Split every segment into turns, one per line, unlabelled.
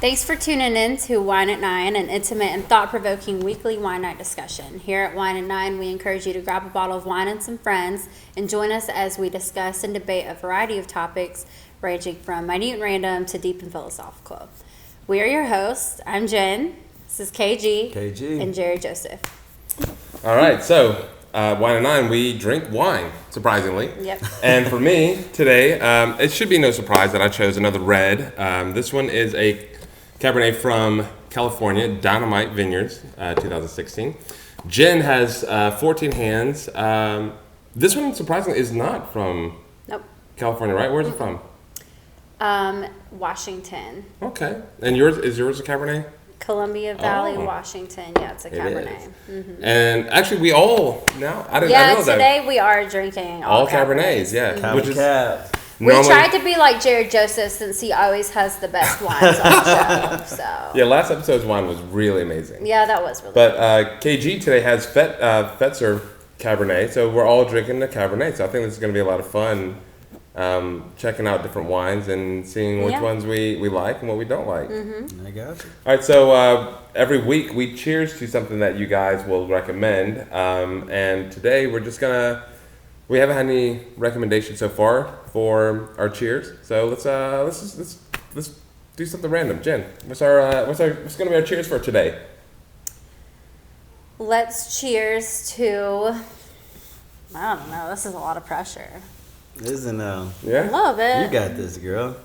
Thanks for tuning in to Wine at Nine, an intimate and thought-provoking weekly wine night discussion. Here at Wine at Nine, we encourage you to grab a bottle of wine and some friends and join us as we discuss and debate a variety of topics ranging from minute and random to deep and philosophical. We are your hosts. I'm Jen. This is KG. And Jerry Joseph.
All right, so Wine at Nine, we drink wine, surprisingly.
Yep.
And for me today, it should be no surprise that I chose another red. This one is a Cabernet from California, Dynamite Vineyards, 2016. Jen has 14 hands. This one, surprisingly, is not from California, right? Where's it from?
Washington.
Okay. And is yours a Cabernet?
Columbia Valley, Washington. Yeah, it's a Cabernet.
Mm-hmm. And actually, we all now. I know
today
that.
we are drinking
all Cabernets. Yeah,
Mm-hmm.
which is.
We tried to be like Jared Joseph since he always has the best wines on the show. So
yeah, last episode's wine was really amazing.
Yeah, that was really.
But KG today has Fetzer Cabernet, so we're all drinking the Cabernet. So I think this is going to be a lot of fun, checking out different wines and seeing which ones we like and what we don't like.
Mm-hmm.
I got you.
All right, so every week we cheers to something that you guys will recommend, and today we're just gonna. We haven't had any recommendations so far for our cheers, so let's do something random. Jen, what's gonna be our cheers for today?
Let's cheers to. I don't know. This is a lot of pressure.
Isn't
Yeah.
A little bit.
You got this, girl.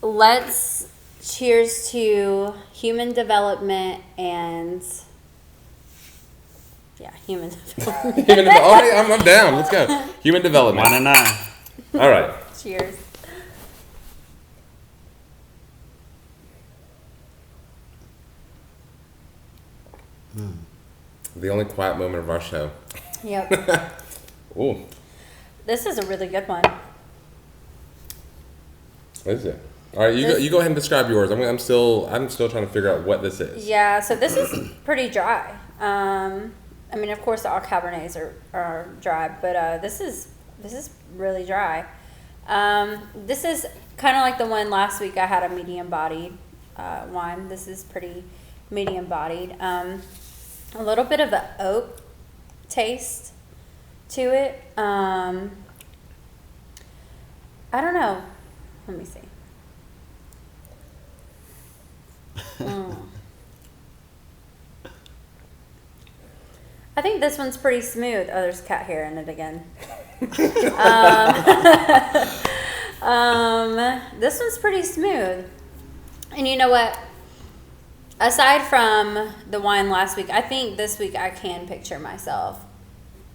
Let's cheers to human development and. Yeah, human development.
All right, I'm down. Let's go. Human development.
1 and 9.
All right.
Cheers.
The only quiet moment of our show.
Yep.
Ooh.
This is a really good one.
What is it? All right, you go ahead and describe yours. I'm still trying to figure out what this is.
Yeah, so this is pretty dry. I mean, of course, all Cabernets are dry, but this is really dry. This is kind of like the one last week. I had a medium-bodied wine. This is pretty medium-bodied. A little bit of an oak taste to it. I don't know. Let me see. I think this one's pretty smooth. Oh, there's cat hair in it again. This one's pretty smooth. And you know what? Aside from the wine last week, I think this week I can picture myself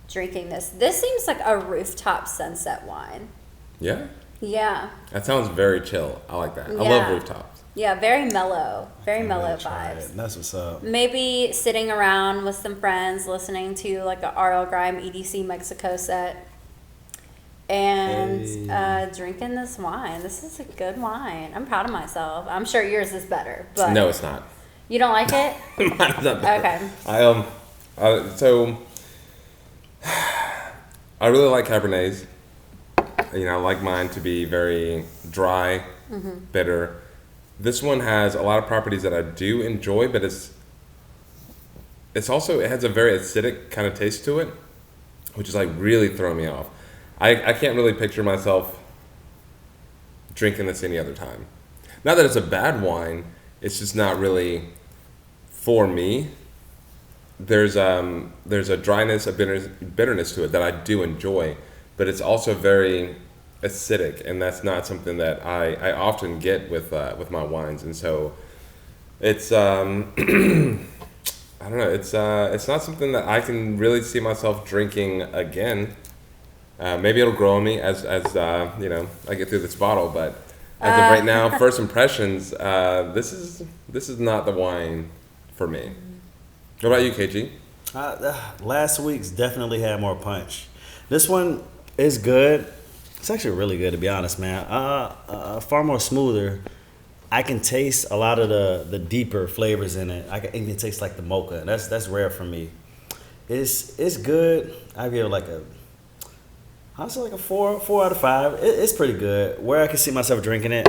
drinking this. This seems like a rooftop sunset wine.
Yeah?
Yeah.
That sounds very chill. I like that. I
Yeah.
love rooftops.
Yeah, very mellow. Very mellow vibes.
That's what's up.
Maybe sitting around with some friends listening to like a R.L. Grime EDC Mexico set and drinking this wine. This is a good wine. I'm proud of myself. I'm sure yours is better. But
No, it's not.
You don't like it?
Mine's not better.
Okay.
So I really like Cabernets. You know, I like mine to be very dry, bitter. This one has a lot of properties that I do enjoy, but it's also, it has a very acidic kind of taste to it, which is like really throwing me off. I can't really picture myself drinking this any other time. Not that it's a bad wine, it's just not really for me. There's a dryness, a bitterness to it that I do enjoy, but it's also very acidic, and that's not something that I often get with my wines, and so it's I don't know, it's not something that I can really see myself drinking again. Maybe it'll grow on me as you know, I get through this bottle, but as of right now, first impressions, this is not the wine for me. What about you, KG?
Last week's definitely had more punch. This one is good. It's actually really good, to be honest, man. Far more smoother. I can taste a lot of the deeper flavors in it. I can even taste like the mocha. That's rare for me. It's good. I give it like a I'll say like a 4 out of 5. It's pretty good. Where I can see myself drinking it,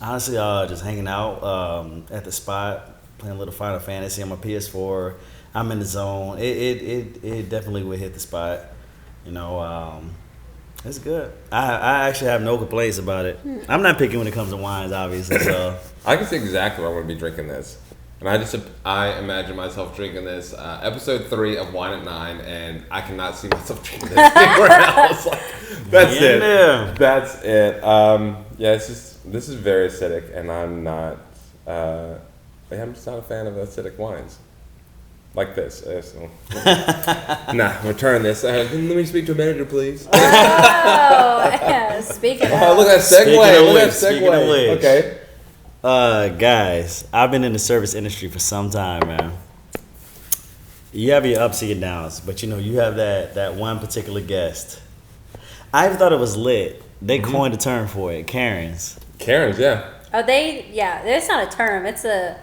Honestly, just hanging out at the spot, playing a little Final Fantasy on my PS4. I'm in the zone. It definitely would hit the spot. You know, it's good. I actually have no complaints about it. I'm not picky when it comes to wines, obviously. So
I can see exactly where I'm going to be drinking this. And I imagine myself drinking this episode 3 of Wine at 9, and I cannot see myself drinking this anywhere else. Like, that's it.
Yeah.
That's it. Yeah, it's just, this is very acidic, and I'm not. I'm just not a fan of acidic wines. Like this. Nah, return this. Let me speak to a manager, please.
Oh, yeah. Speaking of,
Look at that segue. Look at that segue. Okay.
Guys, I've been in the service industry for some time, man. You have your ups and your downs, but you know, you have that one particular guest. I thought it was lit. They coined a term for it, Karens.
Karens, yeah.
oh, it's not a term. It's a,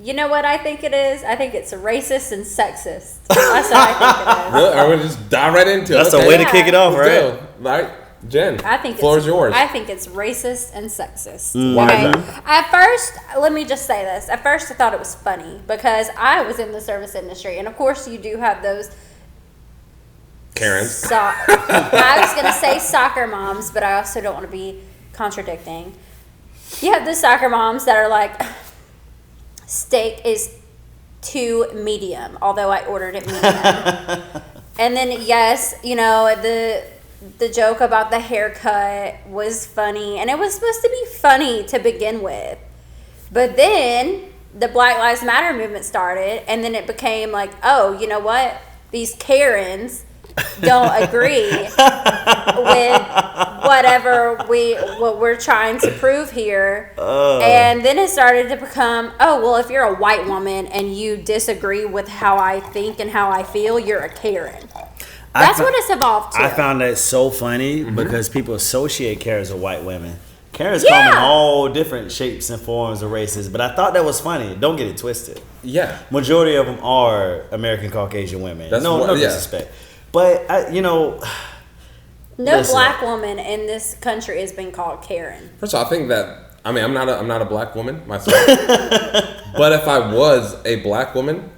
you know what I think it is? I think it's racist and sexist. That's what I think it is.
Really? I'm going to just dive right into it.
That's
Okay.
a way to kick it off,
Let's
right?
go. Right? Jen,
I think
floor
it's
is yours.
I think it's racist and sexist.
Why
Okay.
is that?
At first, let me just say this. At first, I thought it was funny because I was in the service industry, and of course, you do have those.
Karens.
I was gonna say soccer moms, but I also don't want to be contradicting. You have the soccer moms that are like, steak is too medium, although I ordered it medium. And then yes, you know, the joke about the haircut was funny, and it was supposed to be funny to begin with. But then the Black Lives Matter movement started, and then it became like, oh, you know what? These Karens don't agree with what we're trying to prove here. And then it started to become, oh, well, if you're a white woman and you disagree with how I think and how I feel, you're a Karen. That's what it's evolved to.
I found that so funny because people associate Karens with white women. Karens come in all different shapes and forms of races, but I thought that was funny. Don't get it twisted.
Yeah.
Majority of them are American Caucasian women.
That's
no
what- yeah.
disrespect. But,
no
listen.
black woman in this country has been called Karen.
First of all, I think that, I mean, I'm not a black woman myself. But if I was a black woman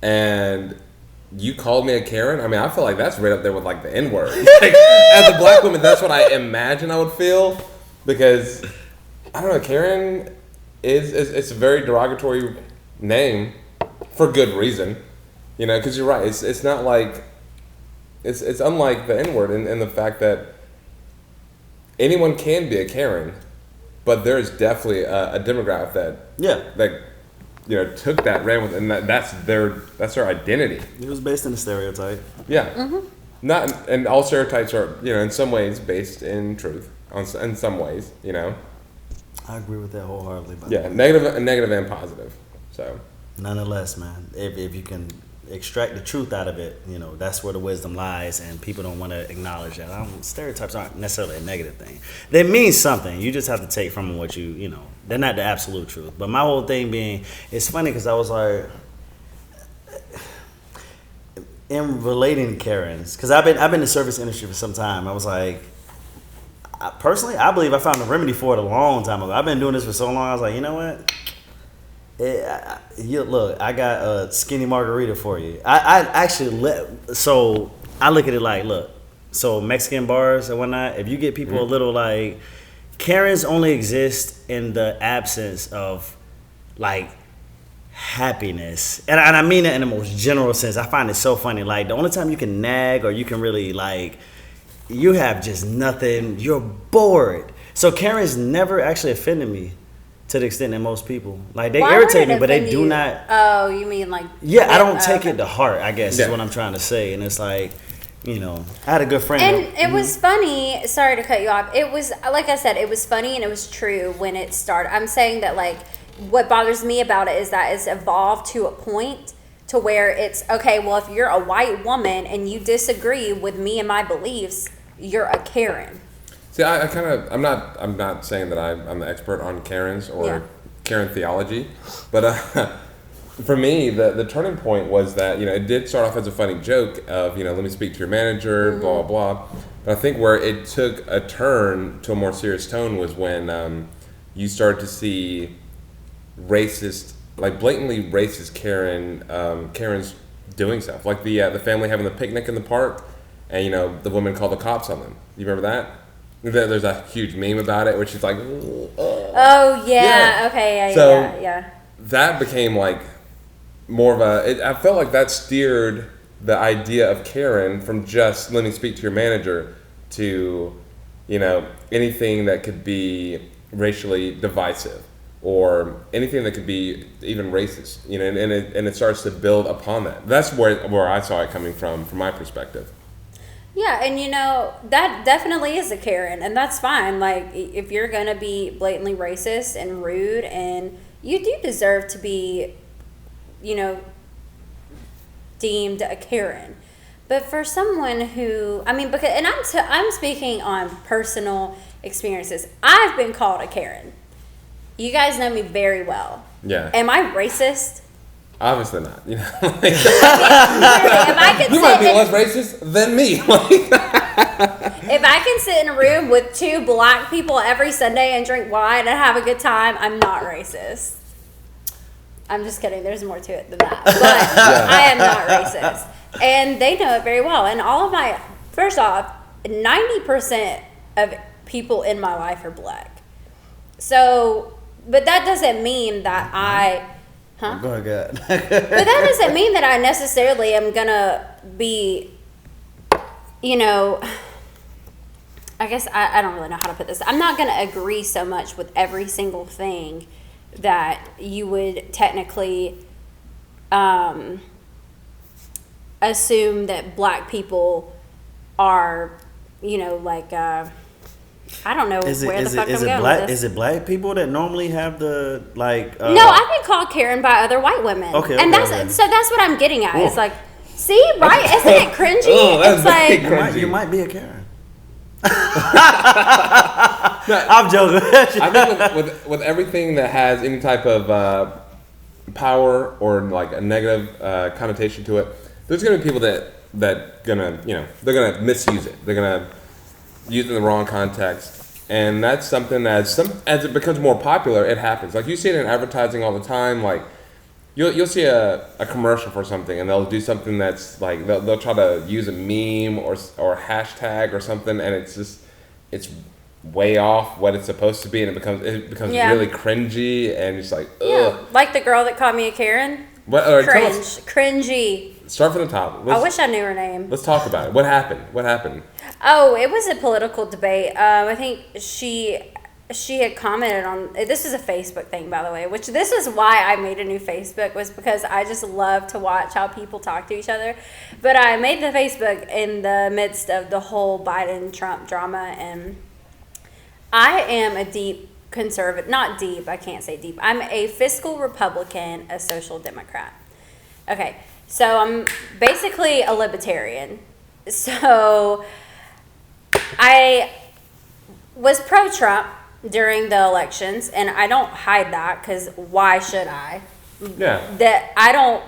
and you called me a Karen, I mean, I feel like that's right up there with like the N-word. Like, as a black woman, that's what I imagine I would feel. Because, I don't know, Karen it's a very derogatory name for good reason. You know, because you're right. It's not like, it's unlike the N-word in the fact that anyone can be a Karen, but there's definitely a demographic that you know took that, ran with, and that's their identity.
it was based on a stereotype.
Yeah. Not, and all stereotypes are, you know, in some ways based in truth. In some ways, you know.
I agree with that wholeheartedly.
Yeah, negative and positive. So.
Nonetheless, man, if you can extract the truth out of it, you know, that's where the wisdom lies, and people don't want to acknowledge that. Stereotypes aren't necessarily a negative thing. They mean something. You just have to take from them what you know. They're not the absolute truth. But my whole thing being, it's funny because I was like, in relating to Karens, because I've been in the service industry for some time. I was like, personally, I believe I found a remedy for it a long time ago. I've been doing this for so long. I was like, you know what? Look, I got a skinny margarita for you. I look at it like, look, so Mexican bars and whatnot, if you get people a little like, Karens only exist in the absence of like happiness. And I mean that in the most general sense. I find it so funny. Like, the only time you can nag or you can really like, you have just nothing, you're bored. So Karens never actually offended me to the extent that most people, like, they
Why would
irritate
it
me, but they
offend
do
you?
not.
Oh, you mean like?
Yeah, I don't
oh,
take
okay.
it to heart, I guess, is
Yeah.
what I'm trying to say. And it's like, you know, I had a good friend.
And it was funny. Sorry to cut you off. It was, like I said, it was funny and it was true when it started. I'm saying that, like, what bothers me about it is that it's evolved to a point to where it's, okay, well, if you're a white woman and you disagree with me and my beliefs, you're a Karen.
See, I'm not saying that I'm the expert on Karens or
Yeah.
Karen theology, but for me, the turning point was that, you know, it did start off as a funny joke of, you know, let me speak to your manager, blah, blah, blah. But I think where it took a turn to a more serious tone was when, you start to see racist, like blatantly racist Karens doing stuff, like the family having the picnic in the park, and the woman called the cops on them. You remember that? There's a huge meme about it, which is like,
oh yeah, okay, yeah.
That became like more of I felt like that steered the idea of Karen from just letting speak to your manager to, anything that could be racially divisive or anything that could be even racist, and it starts to build upon that. That's where I saw it coming from my perspective.
Yeah, and that definitely is a Karen, and that's fine. Like, if you're gonna be blatantly racist and rude, and you do deserve to be, deemed a Karen. But for someone who, because, and I'm speaking on personal experiences. I've been called a Karen. You guys know me very well.
Yeah.
Am I racist?
Obviously not.
If I can
you might be less racist than me.
If I can sit in a room with 2 black people every Sunday and drink wine and have a good time, I'm not racist. I'm just kidding. There's more to it than that. But I am not racist. And they know it very well. And first off, 90% of people in my life are black. So, but that doesn't mean that
Go ahead.
But that doesn't mean that I necessarily am gonna be, I guess I don't really know how to put this. I'm not gonna agree so much with every single thing that you would technically assume that black people are, I don't know where the fuck I'm going with this.
Is it black people that normally have the like?
No, I've been called Karen by other white women.
Okay,
and that's what I'm getting at. Cool. It's like, see, right? Isn't it cringy? It's like
you might be a Karen. I'm joking.
I think with everything that has any type of power or like a negative connotation to it, there's gonna be people that gonna they're gonna misuse it. They're gonna use it in the wrong context, and that's something as it becomes more popular, it happens. Like you see it in advertising all the time. Like you'll see a commercial for something, and they'll do something that's like they'll try to use a meme or hashtag or something, and it's way off what it's supposed to be, and it becomes really cringy, and it's like ugh.
Yeah, like the girl that called me a Karen. Cringy.
Start from the top.
I wish I knew her name.
Let's talk about it. What happened?
Oh, it was a political debate. I think she had commented on, this is a Facebook thing, by the way, which this is why I made a new Facebook, was because I just love to watch how people talk to each other. But I made the Facebook in the midst of the whole Biden-Trump drama, and I am a deep conservative, not deep, I can't say deep. I'm a fiscal Republican, a social Democrat. Okay, so I'm basically a libertarian. So I was pro-Trump during the elections, and I don't hide that, because why should I?
Yeah.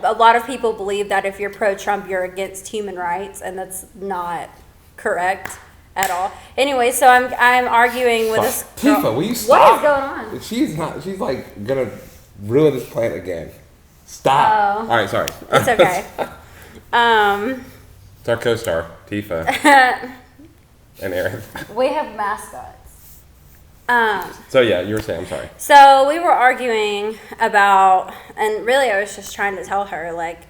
A lot of people believe that if you're pro-Trump, you're against human rights, and that's not correct at all. Anyway, so I'm arguing with this girl.
Tifa, will you stop?
What is going on?
She's like gonna ruin this plant again. Stop.
Oh.
All right, sorry.
It's okay.
It's our co-star, Tifa. And Aaron.
We have mascots.
So yeah, you were saying, I'm sorry.
So we were arguing about, and really I was just trying to tell her, like,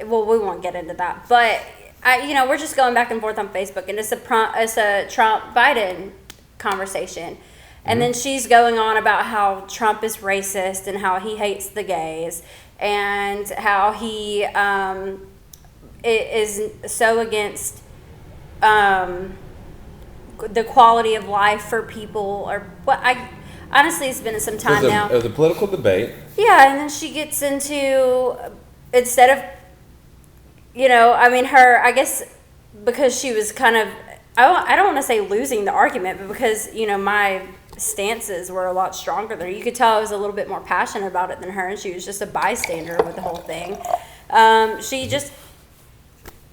well, we won't get into that, but we're just going back and forth on Facebook, and it's a Trump-Biden conversation. And then she's going on about how Trump is racist and how he hates the gays and how he is so against the quality of life for people, or what honestly, it's been some time now.
It was a political debate.
Yeah, and then she gets into, instead of, I guess because she was kind of, I don't want to say losing the argument, but because, my stances were a lot stronger than her. You could tell I was a little bit more passionate about it than her, and she was just a bystander with the whole thing. She just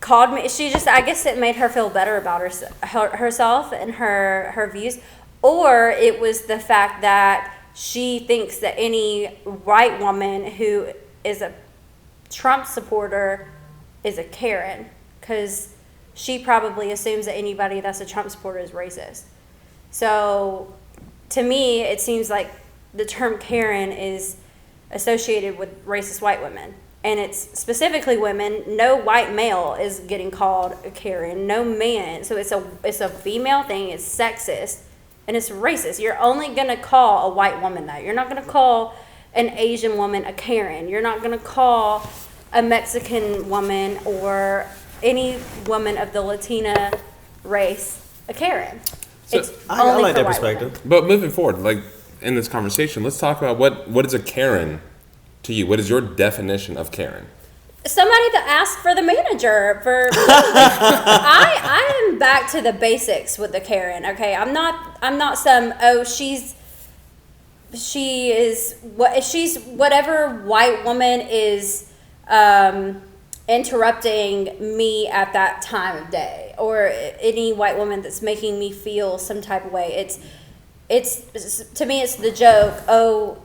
called me, I guess it made her feel better about herself and her views. or it was the fact that she thinks that any white woman who is a Trump supporter is a Karen, because she probably assumes that anybody that's a Trump supporter is racist. So to me, it seems like the term Karen is associated with racist white women. And it's specifically women. No white male is getting called a Karen. No man. So it's a female thing. It's sexist and it's racist. You're only gonna call a white woman that. You're not gonna call an Asian woman a Karen. You're not gonna call a Mexican woman or any woman of the Latina race a Karen.
So-
It's
I
only
like
for
that
white
perspective.
women.
But moving forward, like in this conversation, let's talk about what is a Karen to you? What is your definition of Karen?
Somebody that asked for the manager for I am back to the basics with the Karen. Okay, I'm not some she's whatever white woman is interrupting me at that time of day, or any white woman that's making me feel some type of way. It's to me it's the joke. Oh,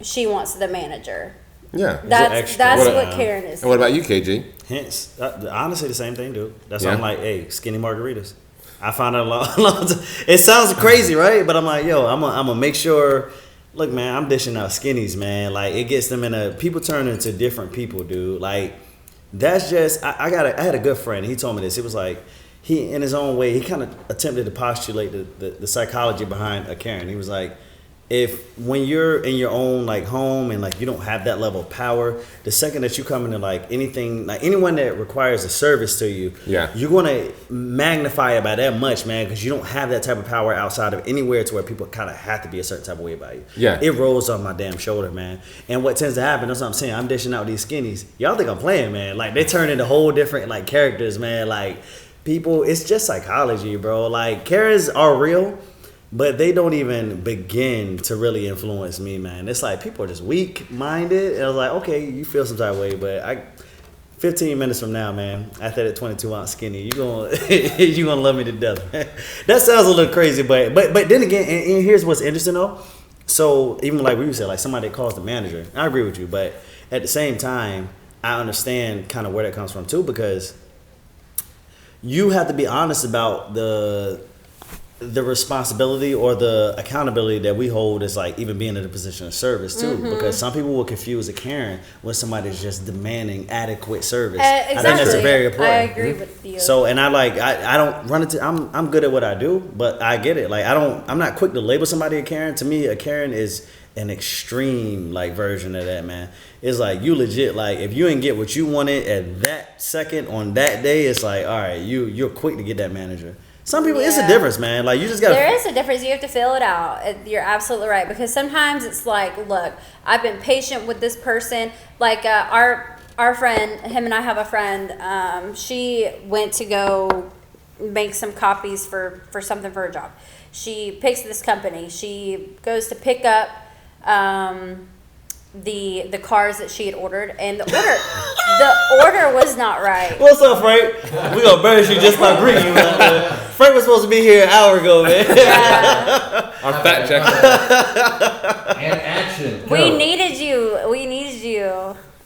she wants the manager.
Yeah.
extra.
That's
What-
what Karen is.
And what about you, KG?
Hence, honestly, the same thing, dude. That's
Yeah.
why I'm like, hey, skinny margaritas. I found out a long time. It sounds crazy, right? But I'm like, yo, I'm gonna make sure. Look, man, I'm dishing out skinnies, man. Like, it gets them people turn into different people, dude. Like, that's just. I had a good friend. He told me this. It was like, he, in his own way, he kind of attempted to postulate the psychology behind a Karen. He was like, if when you're in your own like home and like you don't have that level of power, the second that you come into like anything, like anyone that requires a service to you,
Yeah.
you're gonna magnify it by that much, man, because you don't have that type of power outside of anywhere to where people kind of have to be a certain type of way about you.
Yeah.
It rolls on my damn shoulder, man. And what tends to happen, that's what I'm saying. I'm dishing out these skinnies. Y'all think I'm playing, man? Like, they turn into whole different like characters, man. Like, people, it's just psychology, bro. Like, Karens are real, but they don't even begin to really influence me, man. It's like people are just weak-minded. And I was like, okay, you feel some type of way, but 15 minutes from now, man, after that 22-ounce skinny, you gonna love me to death, man. That sounds a little crazy, but then again, and here's what's interesting though. So even like we said, like somebody that calls the manager, I agree with you, but at the same time, I understand kind of where that comes from too, because you have to be honest about the responsibility or the accountability that we hold as like even being in a position of service too, because some people will confuse a Karen when somebody's just demanding adequate service.
Exactly.
I think that's very important.
I agree with you.
So, and I don't run into, I'm good at what I do, but I get it. Like, I'm not quick to label somebody a Karen. To me, a Karen is an extreme like version of that, man. It's like, you legit, like, if you didn't get what you wanted at that second on that day, it's like, all right, you're quick to get that manager. Some people, it's a
Yeah.
difference, man. Like, you just gotta.
There is a difference. You have to feel it out. You're absolutely right, because sometimes it's like, look, I've been patient with this person. Like our friend, him and I have a friend. She went to go make some copies for something for her job. She picks this company. She goes to pick up the cars that she had ordered, and the order was not right.
What's up, Frank? We gonna embarrass you just by bringing you. Frank was supposed to be here an hour ago, man.
Yeah.
Our fact checker.
And action.
We
Go.
needed you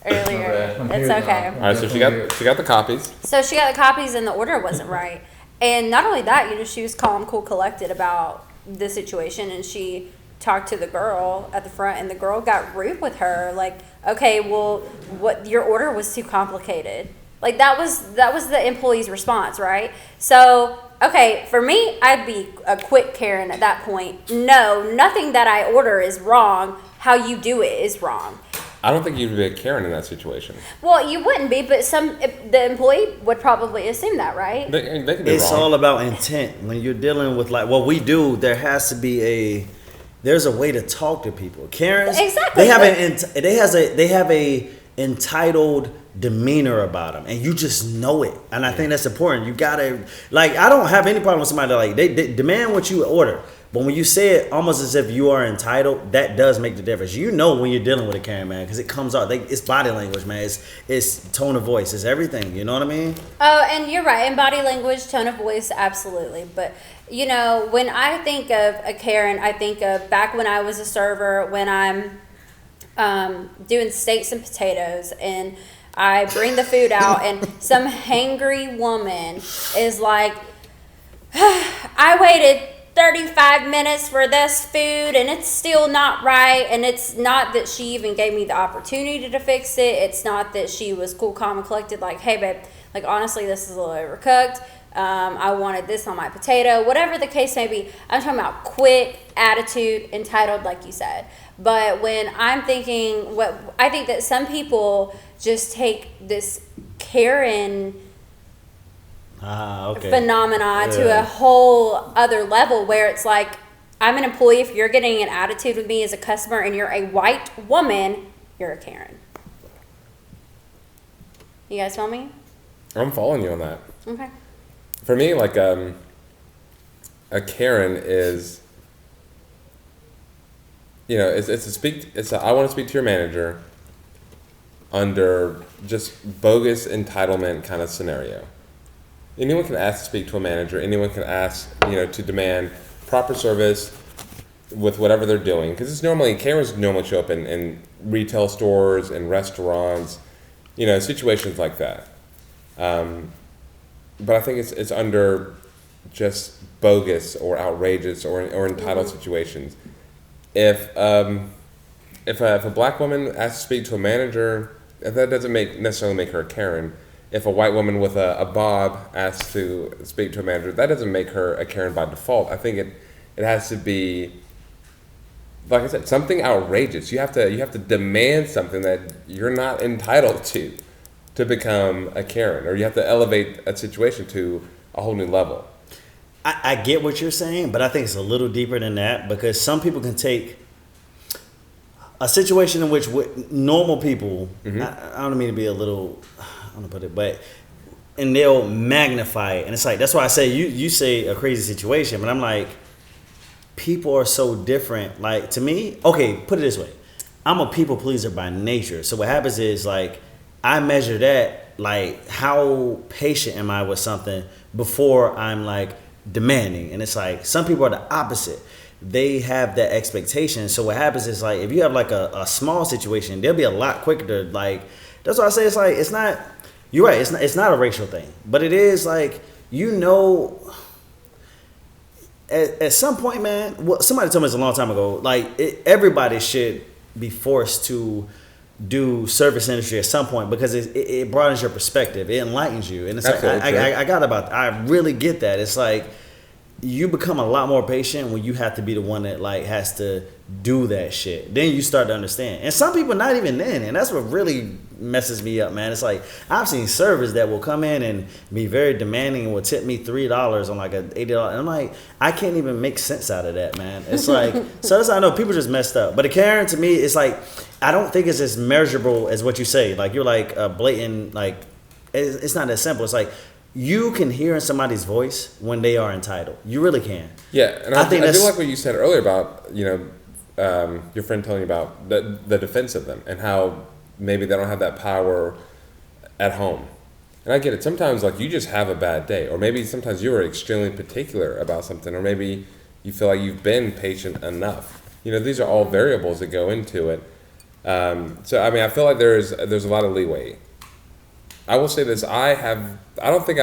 earlier.
I'm
It's
here
okay.
now.
All right, so she got the copies.
So she got the copies and the order wasn't right. And not only that, she was calm, cool, collected about the situation, and she talked to the girl at the front, and the girl got rude with her, like, okay, well, what, your order was too complicated. Like, that was the employee's response, right? So, okay, for me, I'd be a quick Karen at that point. No, nothing that I order is wrong. How you do it is wrong.
I don't think you'd be a Karen in that situation.
Well, you wouldn't be, but the employee would probably assume that, right?
They could be
It's
wrong.
all about intent. When you're dealing with like what we do, there has to be there's a way to talk to people. Karens,
Exactly.
they have a entitled demeanor about them, and you just know it. And I think that's important. You gotta, like, I don't have any problem with somebody that, like, they demand what you order, but when you say it almost as if you are entitled, that does make the difference. You know when you're dealing with a Karen, man, because it comes out. It's body language, man. It's tone of voice. It's everything. You know what I mean?
Oh, and you're right. In body language, tone of voice, absolutely. But you know, when I think of a Karen, I think of back when I was a server, when I'm doing steaks and potatoes, and I bring the food out, and some hangry woman is like, I waited 35 minutes for this food and it's still not right. And it's not that she even gave me the opportunity to fix it. It's not that she was cool, calm, and collected, like, hey, babe, like, honestly, this is a little overcooked. I wanted this on my potato, whatever the case may be. I'm talking about quick, attitude, entitled, like you said. But when I'm thinking, I think that some people just take this Karen phenomenon to a whole other level, where it's like, I'm an employee. If you're getting an attitude with me as a customer and you're a white woman, you're a Karen. You guys feel me?
I'm following you on that.
Okay.
For me, like, a Karen is, you know, it's I want to speak to your manager under just bogus entitlement kind of scenario. Anyone can ask to speak to a manager. Anyone can ask, you know, to demand proper service with whatever they're doing. Because it's normally, Karens normally show up in retail stores and restaurants, you know, situations like that. But I think it's under just bogus or outrageous or entitled situations. If a black woman asks to speak to a manager, that doesn't necessarily make her a Karen. If a white woman with a bob asks to speak to a manager, that doesn't make her a Karen by default. I think it has to be, like I said, something outrageous. You have to demand something that you're not entitled to become a Karen, or you have to elevate a situation to a whole new level.
I get what you're saying, but I think it's a little deeper than that, because some people can take a situation in which normal people, I don't mean to be a little, I don't know put it, but, and they'll magnify it. And it's like, that's why I say, you say a crazy situation, but I'm like, people are so different. Like, to me, okay, put it this way. I'm a people pleaser by nature. So what happens is, like, I measure that, like, how patient am I with something before I'm, like, demanding. And it's like, some people are the opposite. They have that expectation. So what happens is, like, if you have, like, a small situation, they'll be a lot quicker to, like, that's why I say, it's like, it's not, you're right, it's not a racial thing. But it is, like, you know, at some point, man, well, somebody told me this a long time ago, like, everybody should be forced to do service industry at some point, because it broadens your perspective, it enlightens you. And it's like, I really get that. It's like, you become a lot more patient when you have to be the one that, like, has to do that shit. Then you start to understand. And some people not even then, and that's what really messes me up, man. It's like, I've seen servers that will come in and be very demanding and will tip me $3 on like a $80, and I'm like, I can't even make sense out of that, man. It's like, so that's how I know people just messed up. But a Karen, to me, it's like, I don't think it's as measurable as what you say. Like, you're like a blatant, like, it's not that simple. It's like, you can hear in somebody's voice when they are entitled. You really can.
Yeah, and I do like what you said earlier about, you know, your friend telling you about the defense of them and how maybe they don't have that power at home. And I get it. Sometimes, like, you just have a bad day, or maybe sometimes you are extremely particular about something, or maybe you feel like you've been patient enough. You know, these are all variables that go into it. So, I mean, I feel like there's a lot of leeway. I will say this: I think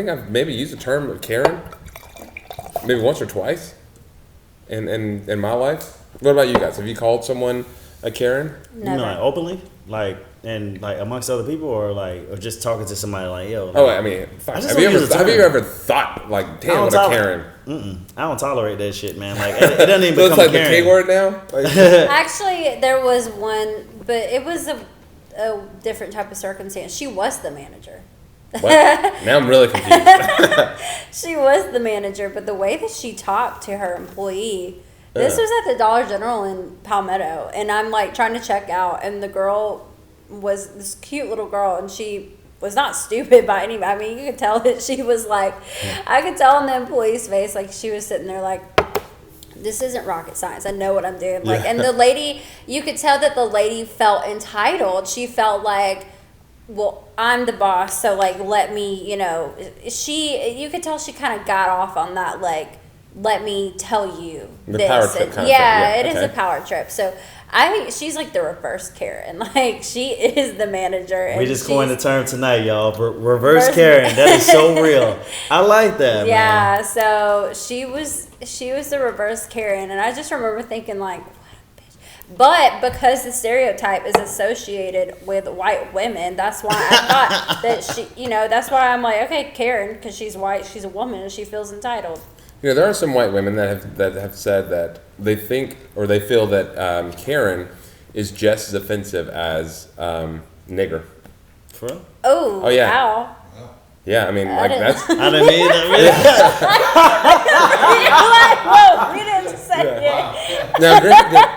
I've maybe used the term Karen, maybe once or twice, in my life. What about you guys? Have you called someone a Karen?
Never.
No, like, openly, like, and like amongst other people, or like, or just talking to somebody like, yo. Like,
oh, I mean, have you ever thought, like, damn, what a Karen?
I don't tolerate that shit, man. Like, it doesn't even become
it's like
a Karen.
the K word now. Like,
Actually, there was one, but it was a different type of circumstance. She was the manager.
what? Now I'm really confused.
She was the manager, but the way that she talked to her employee, this was at the Dollar General in Palmetto, and I'm like trying to check out, and the girl was this cute little girl, and she was not stupid by any. I mean, you could tell that she was like, I could tell in the employee's face, like, she was sitting there like, this isn't rocket science. I know what I'm doing. Like, and the lady, you could tell that the lady felt entitled. She felt like, well, I'm the boss, so like let me, you could tell she kind of got off on that, like, let me tell you
The
this.
power trip
And-
kind of
yeah,
thing.
it is
Okay.
a power trip. So she's like the reverse Karen. Like she is the manager. And
We just coined the
she's-
term tonight, y'all. Reverse
Reverse-
Karen. That is so real. I like that, man.
Yeah, so she was the reverse Karen, and I just remember thinking like, what a bitch. But because the stereotype is associated with white women, that's why I thought that she, that's why I'm like, okay, Karen, because she's white, she's a woman, and she feels entitled.
There are some white women that have said that they think or they feel that Karen is just as offensive as nigger.
For real?
Oh,
yeah.
Ow.
Yeah, I mean, like
didn't-
that's
I didn't mean that.
Like, whoa, we didn't say it.
now. Granted,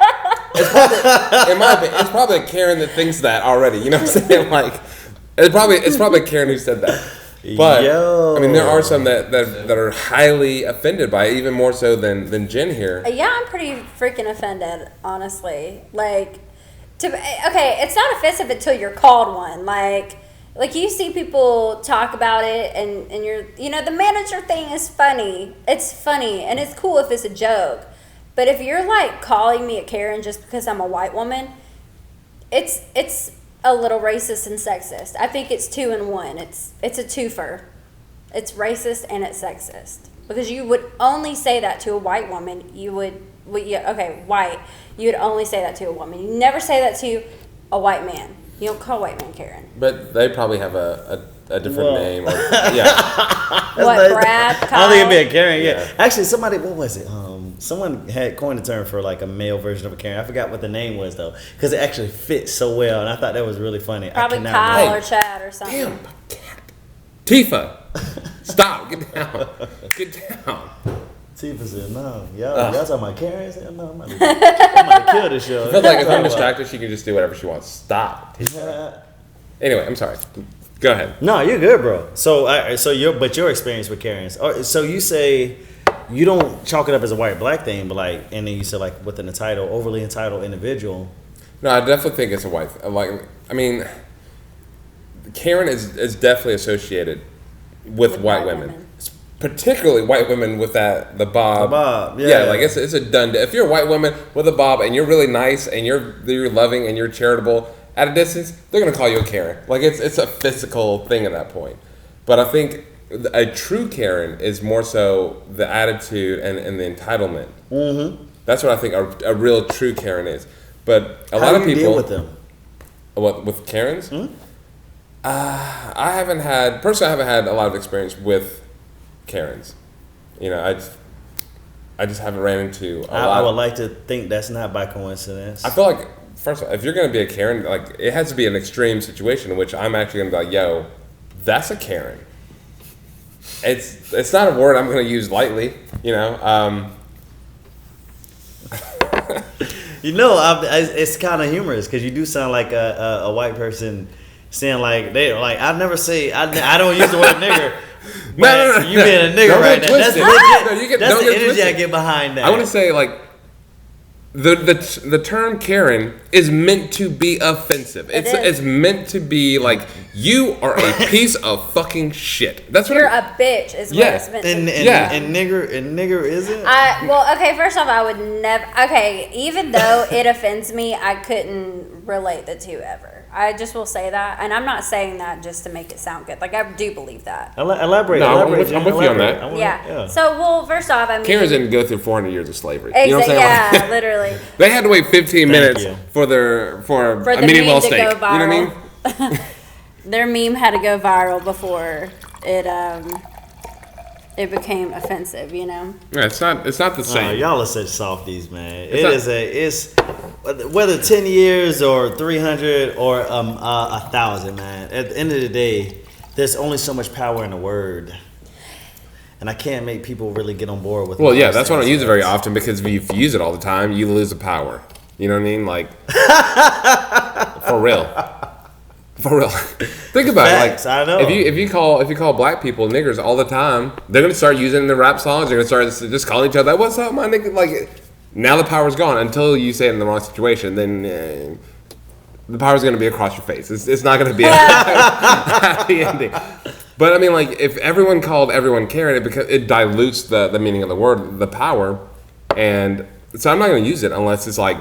it's probably, in my opinion, it's probably a Karen that thinks that already. You know what I'm saying? Like, it's probably a Karen who said that. But
Yo.
I mean, there are some that are highly offended by it, even more so than Jen here.
Yeah, I'm pretty freaking offended, honestly. Like, okay, it's not offensive until you're called one. Like you see people talk about it, and you're, the manager thing is funny. It's funny, and it's cool if it's a joke. But if you're like calling me a Karen just because I'm a white woman, it's a little racist and sexist. I think it's 2 in 1. It's a twofer. It's racist and it's sexist. Because you would only say that to a white woman. White. You would only say that to a woman. You never say that to a white man. You don't call a white man Karen.
But they probably have a different
Whoa.
name. Or, yeah.
What,
nice.
Brad,
I don't think it'd be a
Kyle?
Karen. Yeah.
Yeah.
Actually, somebody, what was it? Someone had coined a term for like a male version of a Karen. I forgot what the name was though, because it actually fits so well, and I thought that was really funny.
Probably
I cannot
Kyle
remember.
or Chad or something.
Damn, Tifa, stop, get down, get down.
Tifa said, "No, y'all talking about Karen?" I said, "No, I'm about to kill this show."
I feel like if I'm distracted, she can just do whatever she wants. Stop. Anyway, I'm sorry. Go ahead.
No, you're good, bro. So your experience with Karens. So you say you don't chalk it up as a white black thing, but like, and then you said like with an entitled, overly entitled individual.
No, I definitely think it's a white. I mean, Karen is definitely associated with white women. Particularly white women with the bob.
The bob, yeah.
Like it's a done. If you're a white woman with a bob and you're really nice and you're loving and you're charitable at a distance, they're gonna call you a Karen. Like it's a physical thing at that point. But I think a true Karen is more so the attitude and the entitlement. Mm-hmm. That's what I think a real true Karen is. But a lot of people
deal with them.
What with Karens?
Mm-hmm.
I haven't had a lot of experience with Karens. I just haven't ran into a lot.
I would like to think that's not by coincidence.
I feel like first of all, if you're gonna be a Karen, like it has to be an extreme situation in which I'm actually gonna be like, yo, that's a Karen. It's not a word I'm gonna use lightly,
It's kind of humorous because you do sound like a white person saying like I never say I don't use the word nigger.
No.
You being a nigger
Don't
right
get
now. That's
twisted.
legit.
No, you get-
That's
don't
the
get
energy I
twisted.
get behind that.
I want to say like the term Karen is meant to be offensive.
is.
It's meant to be like you are a piece of fucking shit. That's what
You're a bitch is what
Yeah.
it's meant
and,
to
and,
Yeah.
and nigger isn't.
Okay, first off, I would never. Okay, even though it offends me, I couldn't relate the two ever. I just will say that, and I'm not saying that just to make it sound good. Like I do believe that.
Elaborate.
No, I'm
elaborate,
with-
Jen,
I'm with you on
elaborate.
that.
I wanna-
Yeah. So, well, first off, I mean,
Karens didn't go through 400 years of slavery. You know what I'm saying?
Yeah,
Like,
literally.
they had to wait 15 minutes
you.
for
For
a
the
medium well
meme to
steak.
go
You know what I mean?
Their meme had to go viral before it became offensive.
Yeah, it's not the same.
y'all are such softies, man.
It's
It's whether 10 years or 300 or 1,000, man. At the end of the day, there's only so much power in a word, and I can't make people really get on board with.
Well,
my
yeah, that's why I don't use it very
stance.
often because if you use it all the time, you lose the power. You know what I mean? Like, for real. For real. Think about
Facts,
it.
I know.
If you call black people niggers all the time, they're gonna start using it in their rap songs. They're gonna start just calling each other, "What's up, my nigga?" Like, now the power's gone until you say it in the wrong situation. Then the power's going to be across your face. It's not going to be a happy ending. But I mean, like, if everyone called everyone Karen, it dilutes the meaning of the word, the power. And so I'm not going to use it unless it's like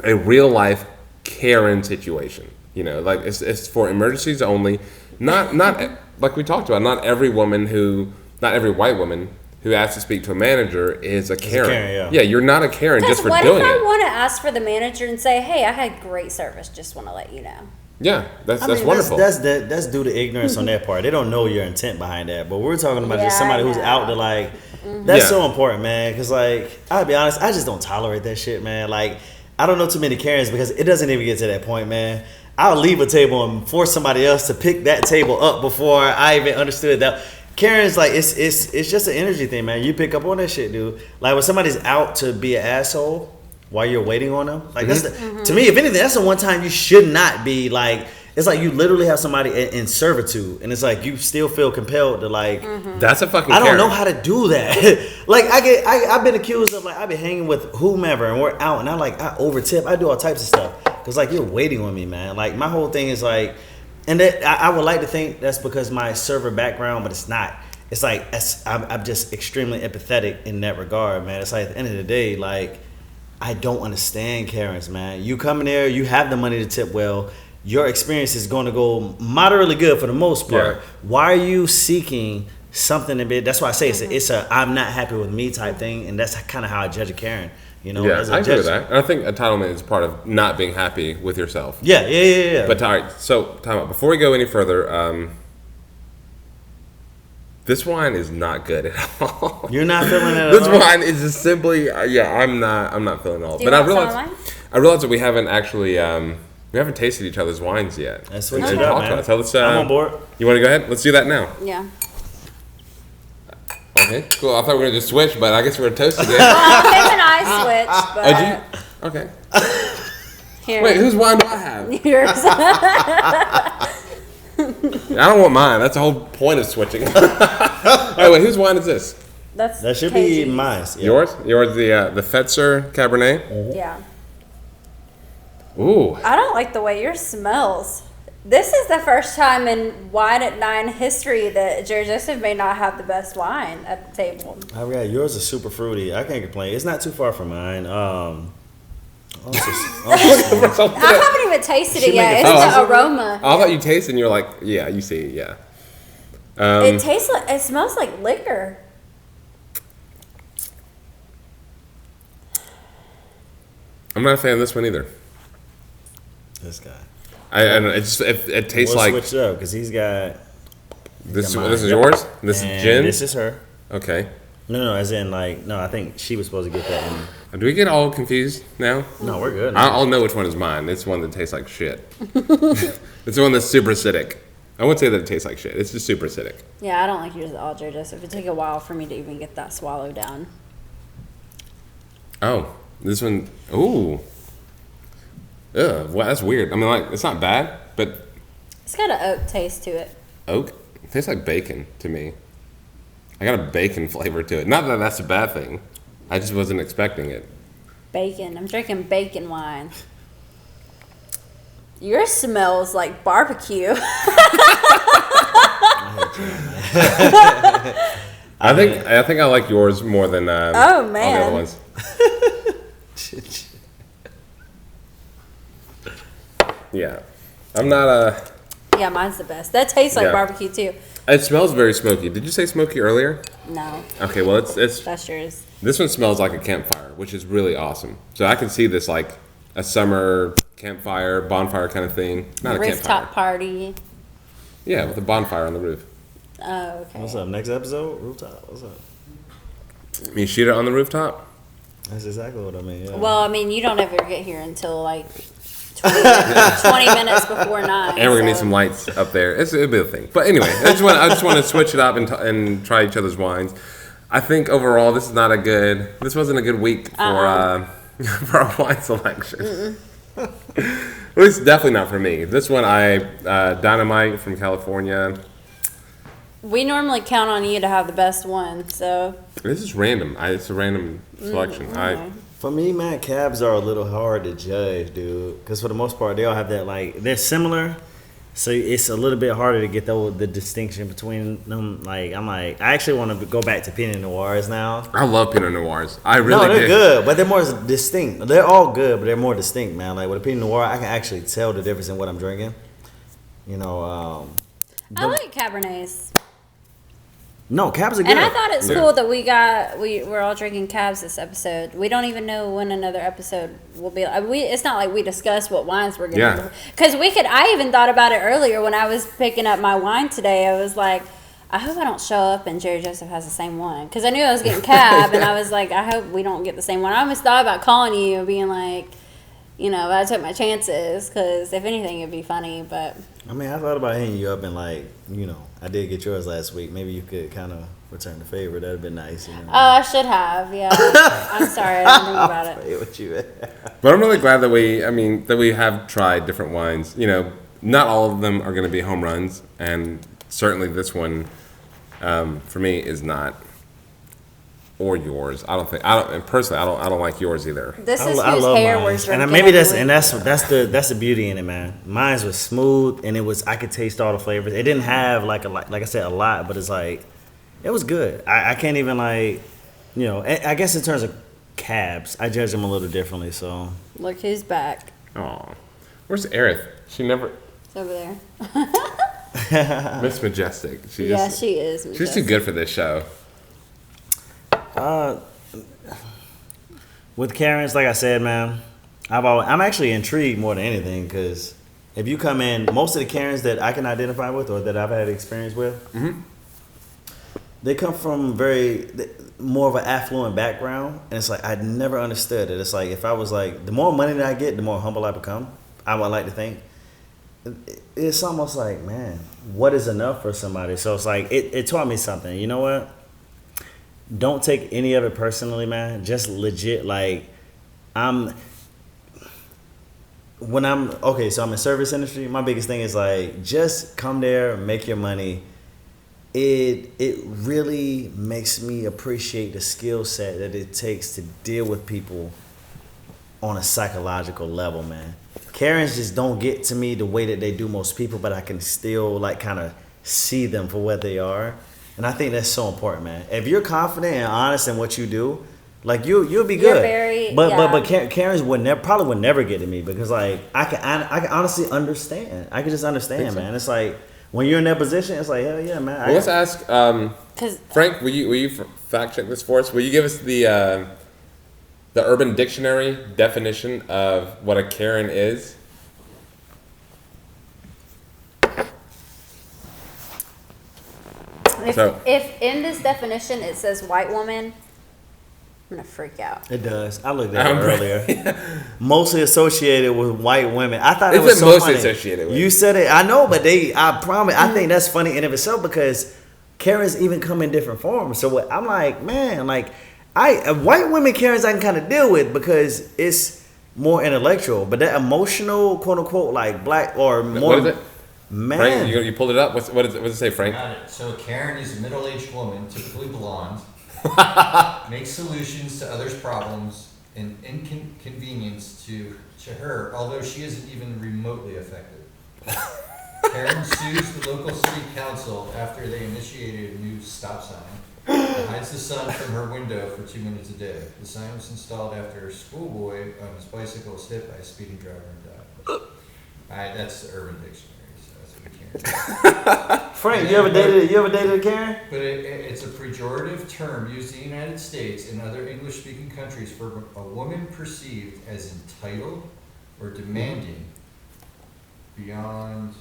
a real life Karen situation. You know, like it's for emergencies only. Not like we talked about. Not every white woman who asks to speak to a manager is a Karen. Yeah, you're not a Karen just for doing it.
What if I want to ask for the manager and say, "Hey, I had great service. Just want to let you know."
Yeah, that's wonderful.
That's due to ignorance on their part. They don't know your intent behind that. But we're talking about just somebody who's out to like. That's so important, man. Because like, I'll be honest, I just don't tolerate that shit, man. Like, I don't know too many Karens because it doesn't even get to that point, man. I'll leave a table and force somebody else to pick that table up before I even understood that. Karen's like, it's just an energy thing, man. You pick up on that shit, dude. Like when somebody's out to be an asshole while you're waiting on them, like that's to me, if anything, that's the one time you should not be like. It's like you literally have somebody in servitude, and it's like you still feel compelled to like.
That's a fucking.
I don't know how to do that. Like I've been accused of like I've been hanging with whomever, and we're out, and I overtip. I do all types of stuff because like you're waiting on me, man. Like my whole thing is like. And that, I would like to think that's because my server background, but it's not. It's like I'm just extremely empathetic in that regard, man. It's like at the end of the day, like I don't understand Karens, man. You come in there, you have the money to tip well. Your experience is going to go moderately good for the most part. Yeah. Why are you seeking something to be? That's why I say it's a I'm not happy with me type thing, and that's kind of how I judge a Karen. You know,
yeah, I agree with that. And I think entitlement is part of not being happy with yourself.
Yeah.
But all right, so time out. Before we go any further, this wine is not good at all.
You're not feeling it at
this
all?
This wine is just simply, I'm not feeling it all. But I realized that we haven't actually, we haven't tasted each other's wines yet.
That's what you got, man.
So let's,
I'm on board.
You want to go ahead? Let's do that now.
Yeah.
Okay, cool. I thought we were going to just switch, but I guess we're going to toast again.
Well, him and I switched, but...
Okay.
Here.
Wait, whose wine do I have?
Yours.
I don't want mine. That's the whole point of switching. All right, wait, whose wine is this?
That should be mine. Yeah.
Yours? Yours, the Fetzer Cabernet?
Mm-hmm. Yeah.
Ooh.
I don't like the way yours smells. This is the first time in Wine at 9 history that Jerry Joseph may not have the best wine at the table.
Oh yeah, yours is super fruity. I can't complain. It's not too far from mine.
I haven't even tasted it yet. It's the aroma.
I thought you tasted and you're like, yeah, you see, yeah.
It smells like liquor.
I'm not a fan of this one either.
This guy.
I don't know. It tastes like.
Switch it up because he's got.
This is yours. This is gin.
This is her.
Okay.
No, as in like no. I think she was supposed to get that one.
Do we get all confused now?
No, we're good.
I'll know which one is mine. It's one that tastes like shit. It's the one that's super acidic. I wouldn't say that it tastes like shit. It's just super acidic.
Yeah, I don't like yours at all, Jerry Joseph. It took a while for me to even get that swallow down.
Oh, this one. Ooh. Ugh, well, that's weird. I mean, like, it's not bad, but...
It's got an oak taste to it.
Oak? It tastes like bacon to me. I got a bacon flavor to it. Not that that's a bad thing. I just wasn't expecting it.
Bacon. I'm drinking bacon wine. Yours smells like barbecue.
I think I like yours more than all the other ones. Yeah, I'm not
Yeah, mine's the best. That tastes like barbecue too.
It smells very smoky. Did you say smoky earlier?
No.
Okay, well it's
That's yours.
This one smells like a campfire, which is really awesome. So I can see this like a summer campfire, bonfire kind of thing. Not a
rooftop party.
Yeah, with a bonfire on the roof.
Oh, okay.
What's up? Next episode? Rooftop? What's up?
You shoot it on the rooftop?
That's exactly what I mean, yeah.
Well, I mean, you don't ever get here until like 20 minutes before 9.
And we're gonna need some lights up there. It'll be a thing. But anyway, I just want to switch it up and try each other's wines. I think overall this wasn't a good week for for our wine selection. At least definitely not for me. This one Dynamite from California.
we normally count on you to have the best one. So
This is random. It's a random selection.
For me, man, cabs are a little hard to judge, dude. Because for the most part, they all have that, like, they're similar. So it's a little bit harder to get the distinction between them. Like, I actually want to go back to Pinot Noirs now.
I love Pinot Noirs. I really
No, they're
do.
good, but they're more distinct. They're all good, but they're more distinct, man. Like with a Pinot Noir, I can actually tell the difference in what I'm drinking. You know,
I like Cabernets.
no, cabs are good.
And I thought it's
Yeah.
cool that we're all drinking cabs this episode. We don't even know when another episode will be. It's not like we discussed what wines we're
Yeah.
gonna. Because I even thought about it earlier when I was picking up my wine today. I was like, I hope I don't show up and Jerry Joseph has the same one. Because I knew I was getting cab, and I was like, I hope we don't get the same one. I almost thought about calling you and being like, you know, I took my chances because if anything, it'd be funny. But
I mean, I thought about hitting you up and like, you know, I did get yours last week. Maybe you could kind of return the favor. That'd been nice. You know?
oh, I should have. Yeah, I'm sorry, I didn't think about it.
Hey, what you?
But I'm really glad that we have tried different wines. You know, not all of them are going to be home runs, and certainly this one, for me, is not. Or yours. I don't like yours either.
This is
I
whose
love
hair
mine.
we're drinking.
And maybe that's
every week.
that's the beauty in it, man. Mine was smooth and I could taste all the flavors. It didn't have like I said a lot, but it's like it was good. I can't even like, you know. I guess in terms of cabs, I judge them a little differently. So
Look who's back.
Oh, where's Aerith? She never.
It's over there.
Miss Majestic. She
Yeah,
just,
she is.
She's too good for this show.
with Karens, like I said, man, I'm actually intrigued more than anything because if you come in, most of the Karens that I can identify with or that I've had experience with, they come from more of an affluent background, and it's like I never understood it. It's like if I was like, the more money that I get, the more humble I become. I would like to think. It's almost like, man, what is enough for somebody? So it's like it taught me something. You know what? Don't take any of it personally, man. Just legit, like so I'm in service industry. My biggest thing is like just come there, make your money. It really makes me appreciate the skill set that it takes to deal with people on a psychological level, man. Karens just don't get to me the way that they do most people, but I can still like kind of see them for what they are. And I think that's so important, man. If you're confident and honest in what you do, like you'll be good.
You're very-
but Karens probably would never get to me because like I can honestly understand. I can just understand, man. It's like when you're in that position, it's like hell yeah, man.
Well, let's ask
'Cause-
Frank. Will you fact check this for us? Will you give us the Urban Dictionary definition of what a Karen is?
If in this definition it says white woman, I'm gonna freak out.
It does. I looked at it earlier. Mostly associated with white women. I thought it
It's
was so
mostly
funny.
associated with.
You said it. I know, but I promise. I think that's funny in of itself because Karens even come in different forms. So I'm like, man, like white women Karens I can kind of deal with because it's more intellectual, but that emotional, quote unquote, like black or more.
What is it?
Man,
Frank, you pulled it up. What does it say, Frank?
Got it. So Karen is a middle-aged woman, typically blonde, makes solutions to others' problems and inconvenience to her, although she isn't even remotely affected. Karen sues the local city council after they initiated a new stop sign that hides the sun from her window for 2 minutes a day. The sign was installed after a schoolboy on his bicycle was hit by a speeding driver and died. That's the Urban Dictionary. So that's what we can't.
Frank, you ever dated a Karen?
But it's a pejorative term used in the United States and other English-speaking countries for a woman perceived as entitled or demanding beyond.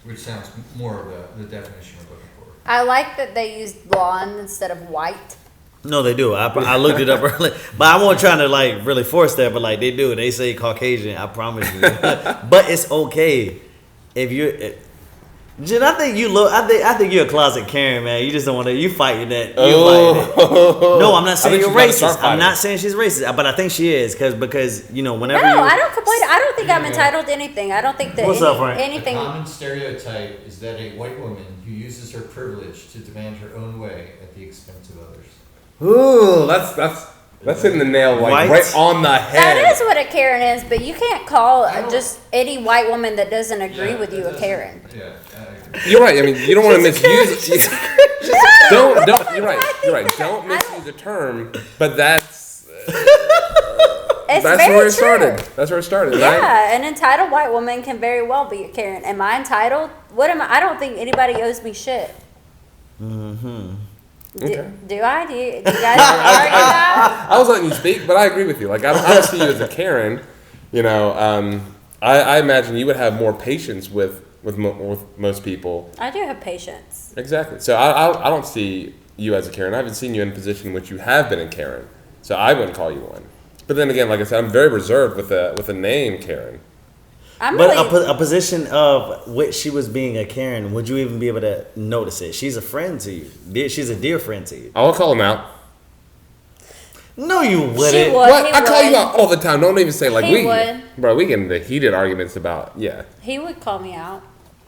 Which sounds more of the definition we're looking for.
I like that they used blonde instead of white.
No, they do. I looked it up earlier, but I wasn't trying to like really force that. But like they do, they say Caucasian. I promise you. But it's okay if you're. Jen, I think you look. I think you're a closet Karen, man. You just don't want to. You fighting that. You fighting it. No, I'm not saying you're racist. I'm not saying she's racist, but I think she is because you know whenever.
No, I don't complain. I don't think I'm entitled to anything. I don't think that
What's up, Frank?
anything.
A common stereotype is that a white woman who uses her privilege to demand her own way at the expense of others.
Ooh, that's hitting the nail like right on the head.
That is what a Karen is, but you can't call just any white woman that doesn't agree with you a Karen.
Yeah.
You're right. I mean, you don't want to misuse it. Don't. You're right. Don't misuse the term. But that's where it started. That's where it started.
Yeah,
right?
an entitled white woman can very well be a Karen. Am I entitled? What am I? I don't think anybody owes me shit.
Okay.
Do I? Do you guys argue that?
I was letting you speak, but I agree with you. Like I don't see you as a Karen. You know, I imagine you would have more patience with most people.
I do have patience.
Exactly. So I don't see you as a Karen. I haven't seen you in a position in which you have been a Karen. So I wouldn't call you one. But then again, like I said, I'm very reserved with a name Karen.
A position of which she was being a Karen, would you even be able to notice it? She's a friend to you. She's a dear friend to you.
I'll call him out.
No, you wouldn't.
She would.
What?
He
I call
would.
you out all the time. Don't even say like
He would.
Bro, we get into heated arguments about
He would call me out.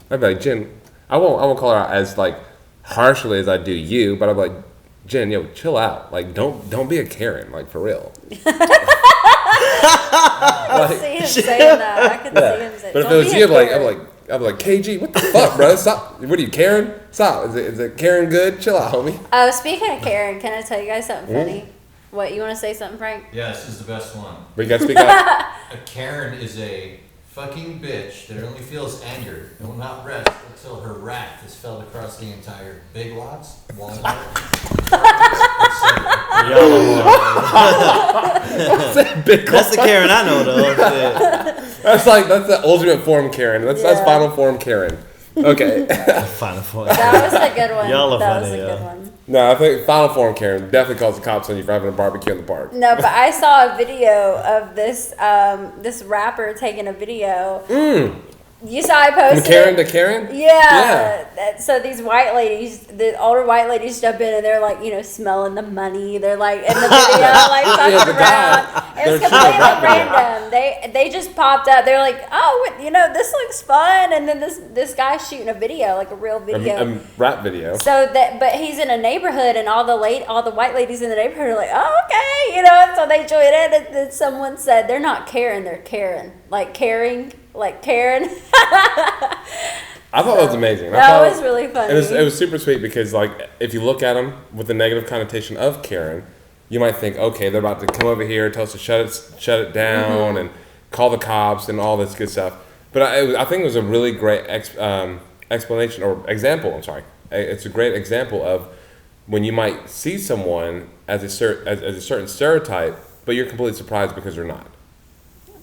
I'd be like, Jen, I won't call her out as like harshly as I do you, but I'm like, Jen, yo, chill out. Like, don't be a Karen, like for real.
I could see him saying that. I could see him saying.
But if it was you, I'm like, KG, what the fuck, bro? Stop. What are you, Karen? Stop. Is it Karen good? Chill out, homie.
Oh, speaking of Karen, can I tell you guys something funny? What, you want to say something, Frank?
Yeah, this is the best one.
But you gotta speak up.
A Karen is a fucking bitch that only feels anger and will not rest until her wrath is felt across the entire Big Lots, Walmart,
That's the Karen I know, though.
That's the ultimate form Karen. That's final form Karen. Okay.
Final form.
That was a good one.
Y'all are
that
funny,
was a
yeah.
good one.
No, I think final form Karen definitely calls the cops on you for having a barbecue in the park.
No, but I saw a video of this this rapper taking a video. You saw I posted
From Karen
it?
to Karen?
Yeah. So these white ladies, the older white ladies jump in and they're like, smelling the money. They're like in the video, like fucking
the guy.
around. It was
They're shooting a rap
completely
video.
random. They just popped up. They're like, oh, this looks fun. And then this guy's shooting a video, like a real video.
A rap video.
But he's in a neighborhood, and all the white ladies in the neighborhood are like, oh, okay, so they join in, and then someone said they're not Karen, they're Karen, like caring, like Karen.
I thought that was amazing.
That was really funny.
It was super sweet because, like, if you look at them with the negative connotation of Karen, you might think, okay, they're about to come over here, tell us to shut it down, and call the cops and all this good stuff. But I think it was a really great explanation or example. I'm sorry, it's a great example of when you might see someone as a certain stereotype, but you're completely surprised because they're not.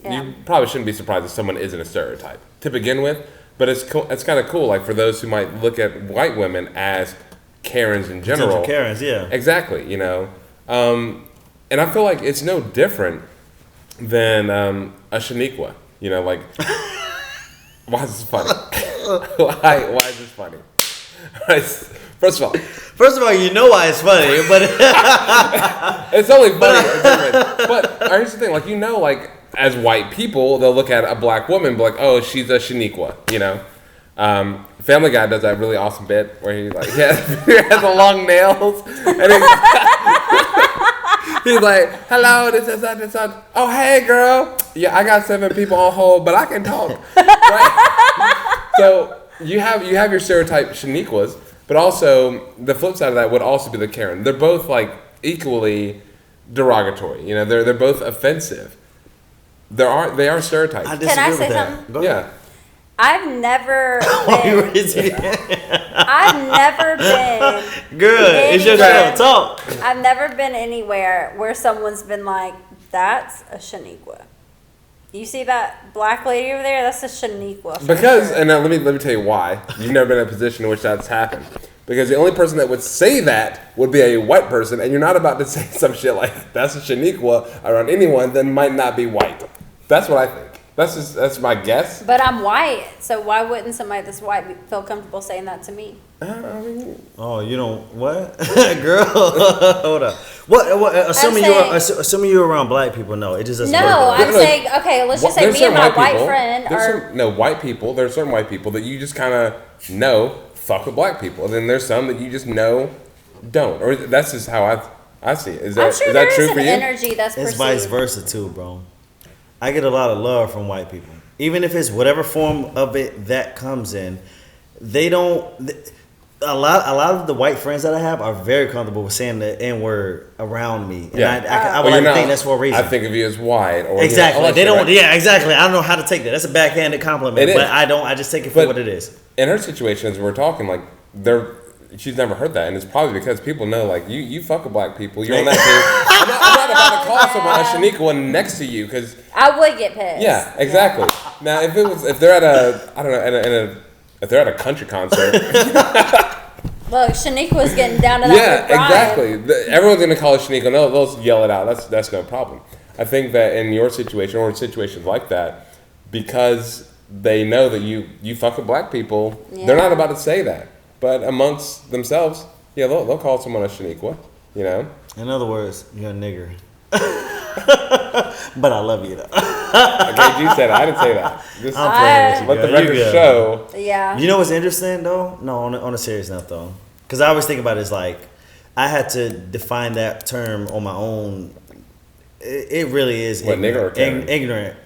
Yeah.
You probably shouldn't be surprised if someone isn't a stereotype to begin with. But it's cool. It's kind of cool, like for those who might look at white women as Karens in general.
Potential Karens, yeah.
Exactly, and I feel like it's no different than a Shaniqua. Like why is this funny? why is this funny? First of all,
you know why it's funny, but
it's only funny. But here's the thing, like like. As white people, they'll look at a black woman and be like, oh, she's a Shaniqua, Family Guy does that really awesome bit where he has the long nails. And he's like, hello, this is such and such. Oh, hey, girl. Yeah, I got 7 people on hold, but I can talk. Right? So you have your stereotype Shaniquas, but also the flip side of that would also be the Karen. They're both equally derogatory. They're both offensive. They are stereotypes.
I disagree
Can I
with
say
that.
something?
Go ahead.
Yeah.
I've never been.
Good. It's your show. Talk.
I've never been anywhere where someone's been like, "That's a Shaniqua." You see that black lady over there? That's a Shaniqua.
Because, and now let me tell you why. You've never been in a position in which that's happened. Because the only person that would say that would be a white person, and you're not about to say some shit like, that's a Shaniqua around anyone that might not be white. That's what I think. That's my guess.
But I'm white, so why wouldn't somebody that's white feel comfortable saying that to me?
I mean,
Oh, you don't what, girl? Hold up. What? Assuming you're around black people, no, it just doesn't
No,
work.
I'm saying, okay, let's just say
there's
me and
certain
my white
people-
friend
there's
are.
some- no white people. There's certain white people that you just kind of know fuck with black people, and then there's some that you just know don't. Or that's just how I see it. Is that
I'm sure
is that
there
true
is
for
an
you?
energy that's
It's
perceived.
vice versa too, bro. I get a lot of love from white people, even if it's whatever form of it that comes in. They don't. A lot of the white friends that I have are very comfortable with saying the N word around me, and I
Well,
would
you're
like to
not-
think that's for a reason.
I think of you as white, or
Exactly. They don't.
Right?
Yeah, exactly. I don't know how to take that. That's a backhanded compliment,
It is.
but I don't. I just take it for
But-
what it is.
In her situation, as we're talking, like she's never heard that, and it's probably because people know, like you fuck with black people. You're on that team. I'm not about to call someone a Shaniqua next to you because
I would get pissed.
yeah, exactly. Now if they're at a I don't know if they're at a country concert,
Look, Shaniqua's getting down to that.
yeah,
with Brian.
exactly. Everyone's gonna call it Shaniqua. No, they'll yell it out. That's no problem. I think that in your situation or in situations like that, because they know that you fuck with black people, they're not
Yeah.
about to say that. But amongst themselves, yeah, they'll call someone a Shaniqua. You know.
In other words, you're a nigger. But I love you though.
Okay, you said it. I didn't say that. Just
I'm playing with you.
let the
girl. You
record
good.
show.
Yeah.
You know what's interesting though? No, on a serious note though, because I always think about it as like I had to define that term on my own. It really is
What, nigger or Karen?
ignorant.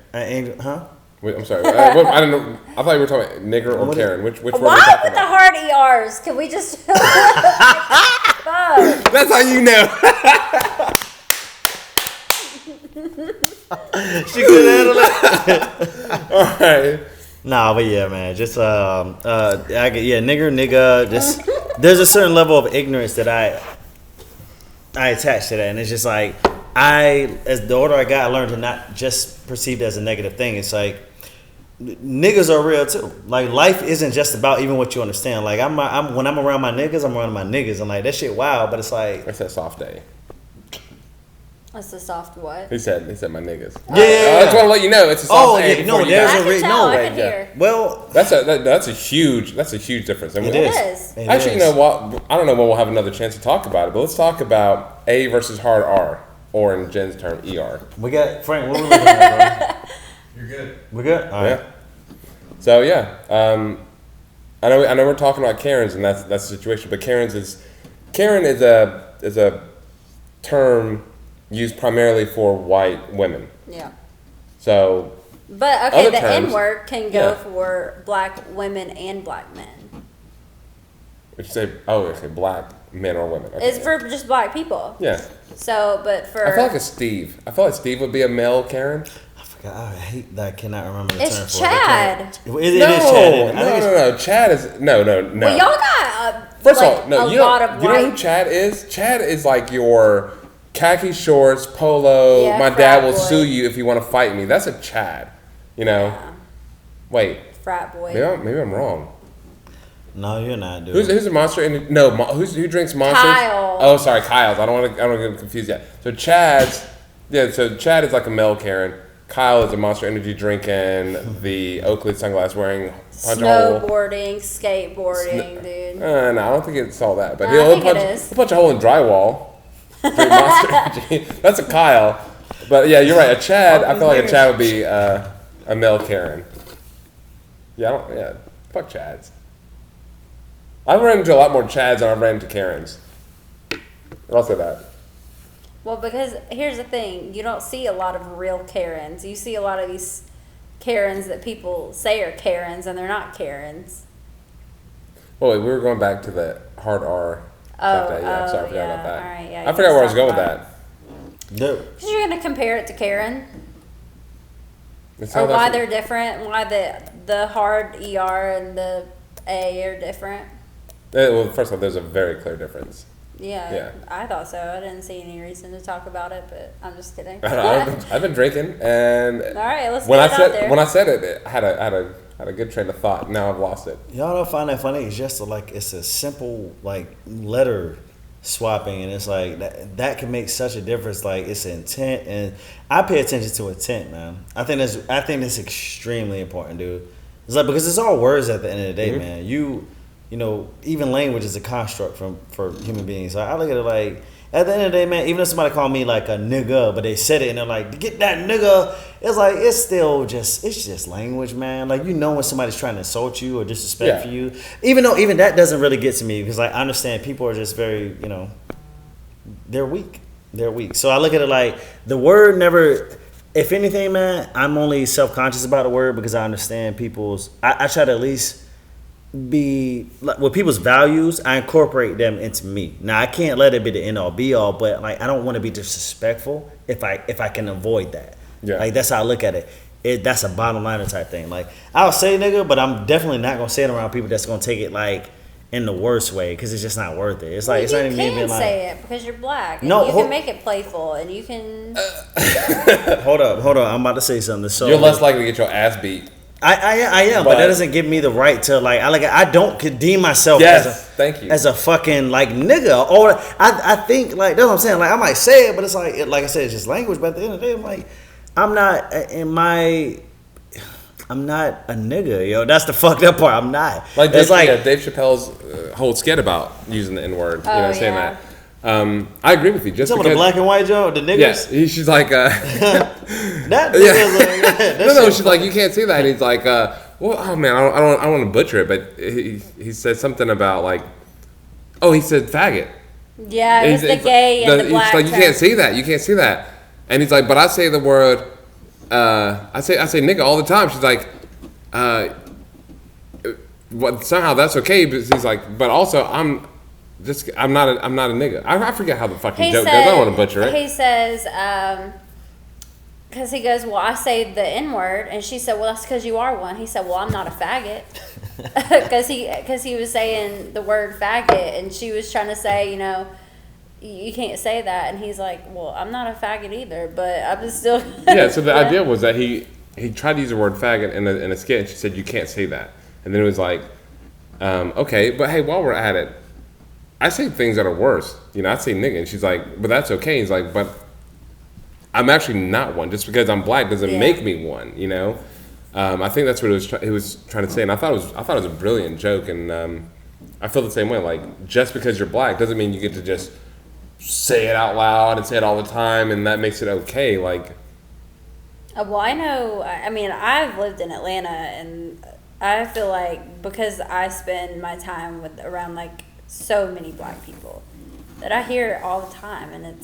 Huh?
Wait, I'm sorry. I don't know. I thought you were talking about nigger or
What
Karen. Which word were you
Why
talking
with the
about?
hard ERs? Can we just? Fuck.
That's how you know.
She could handle it.
All right.
Nah, but yeah, man. Just nigga. Just there's a certain level of ignorance that I attach to that, and it's just like as the older I got, I learned to not just perceive it as a negative thing. It's like niggas are real too. Like life isn't just about even what you understand. Like I'm when I'm around my niggas, I'm around my niggas, and like that shit wild. But it's like
That's a soft day.
That's a soft what?
He said my niggas.
Yeah.
I just want to let you know it's a soft day.
yeah, no,
before you
there's
die.
I
a
can tell. I can
yeah.
hear.
well,
That's a huge difference. I mean,
it is.
is.
It
Actually,
is.
you know what? I don't know when we'll have another chance to talk about it, but let's talk about A versus hard R, or in Jen's term, ER.
We got Frank. What are we looking at, bro?
You're good.
We good? All right.
Yeah. So yeah, I know we're talking about Karens, and that's the situation. But Karen is a term used primarily for white women.
Yeah.
So
But okay,
Other
the
terms,
N word can go
yeah.
for black women and black men.
if you say black men or women, okay.
It's for just black people.
yeah.
So, but for
I feel like it's Steve. I feel like Steve would be a male Karen.
I forgot. I hate that. I cannot remember the
It's
term for
Chad.
it. It is Chad. isn't it? I think it's-
No. Chad is no.
well, y'all got
First
like,
of all, no.
a
You
lot
know,
of
you
white.
know who Chad is? Chad is like your khaki shorts, polo.
Yeah,
my
frat
dad will
boy.
sue you if you want to fight me. That's a Chad. You know.
Yeah,
Wait,
frat boy.
maybe I'm wrong.
No, you're not, dude.
Who's a monster? Who drinks monsters?
Kyle.
Oh, sorry, Kyle's. I don't want to get confused yet. So Chad's, yeah. So Chad is like a male Karen. Kyle is a Monster Energy drinking, the Oakley sunglass wearing, punch a hole.
Snowboarding, skateboarding, dude.
No, I don't think it's all that. But
No, I
he'll
think it
punch,
is.
he'll punch a hole in drywall. Drink Monster Energy. That's a Kyle. But yeah, you're right. A Chad. I feel like a Chad would be a male Karen. Yeah, fuck Chads. I've run into a lot more Chads than I've ran into Karens. I'll say that.
Well, because here's the thing, you don't see a lot of real Karens. You see a lot of these Karens that people say are Karens, and they're not Karens.
Oh, wait, we were going back to the hard R. stuff that- yeah, sorry, I forgot about that.
All right, yeah,
I forgot where I was going with
that.
that.
No.
Because you're going to compare it to Karen,
It's how
or why
that's-
they're different, why the hard ER and the A are different.
Well, first of all, there's a very clear difference.
Yeah, I thought so. I didn't see any reason to talk about it, but I'm just kidding.
I've been drinking, and
All right, let's
when
get
I
it out there.
said when I said it, I had a good train of thought. Now I've lost it.
Y'all don't find that funny? It's just like it's a simple like letter swapping, and it's like that can make such a difference. Like it's intent, and I pay attention to intent, man. I think that's extremely important, dude. It's like because it's all words at the end of the day, man. You know, even language is a construct for human beings. So I look at it like at the end of the day, man. Even if somebody called me like a nigga, but they said it and they're like, "Get that nigga," it's like it's just language, man. Like you know when somebody's trying to insult you or disrespect
Yeah.
you, even though even that doesn't really get to me because like I understand people are just very they're weak. They're weak. So I look at it like the word never. If anything, man, I'm only self-conscious about the word because I understand people's. I try to at least be like with people's values. I incorporate them into me. Now I can't let it be the end all be all, but like I don't want to be disrespectful if I can avoid that.
Yeah.
Like that's how I look at it. That's a bottom liner type thing. Like I'll say nigga, but I'm definitely not gonna say it around people that's gonna take it like in the worst way because it's just not worth it. It's like it's not even
you
being
can
like.
say it because you're black. And
No,
you can make it playful, and you can.
Hold up. I'm about to say something. So
You're less likely to get your ass beat.
I am, but
But-
that doesn't give me the right to like. I don't deem myself
Yes, thank you.
as a fucking like nigga. Or I think like that's what I'm saying. Like I might say it, but it's like I said, it's just language. But at the end of the day, I'm like, I'm not a nigga, yo. That's the fucked up part. I'm not.
Like
it's
Dave Chappelle's whole skit about using the N word.
Oh,
Saying
yeah.
that. I agree with you. Just
some of
because
the black and white Joe, the niggas.
yes, she's like.
That
Yeah.
nigga's like,
No, she's like, you can't say that. And he's like, well, oh man, I don't want to butcher it, but he said something about like, oh, he said faggot.
Yeah, it's the gay and the black.
He's like, you
term.
can't say that. You can't say that. And he's like, but I say the word, I say nigga all the time. She's like, well, somehow that's okay. But he's like, but also I'm not a nigga. I forget how the fucking joke goes. I don't want to butcher it.
He says, because he goes, well, I say the N word, and she said, well, that's because you are one. He said, well, I'm not a faggot, because he was saying the word faggot, and she was trying to say, you can't say that, and he's like, well, I'm not a faggot either, but I'm still.
Yeah. So the idea was that he tried to use the word faggot in a skit, and she said you can't say that, and then it was like, okay, but hey, while we're at it, I say things that are worse. I say nigga, and she's like, but that's okay. He's like, but I'm actually not one. Just because I'm black doesn't make me one. I think that's what he was trying to say, and I thought it was a brilliant joke, and I feel the same way. Like, just because you're black doesn't mean you get to just say it out loud and say it all the time, and that makes it okay. Like,
Well, I know. I mean, I've lived in Atlanta, and I feel like because I spend my time around like so many black people that I hear it all the time, and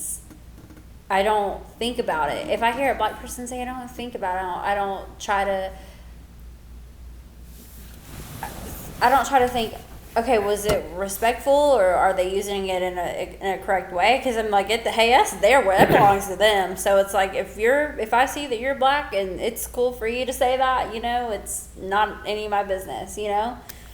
I don't think about it. If I hear a black person say it, I don't think about it. I don't try to think, okay, was it respectful, or are they using it in a correct way? Because I'm like, hey, that's their word. That belongs to them. So it's like, if I see that you're black and it's cool for you to say that, it's not any of my business,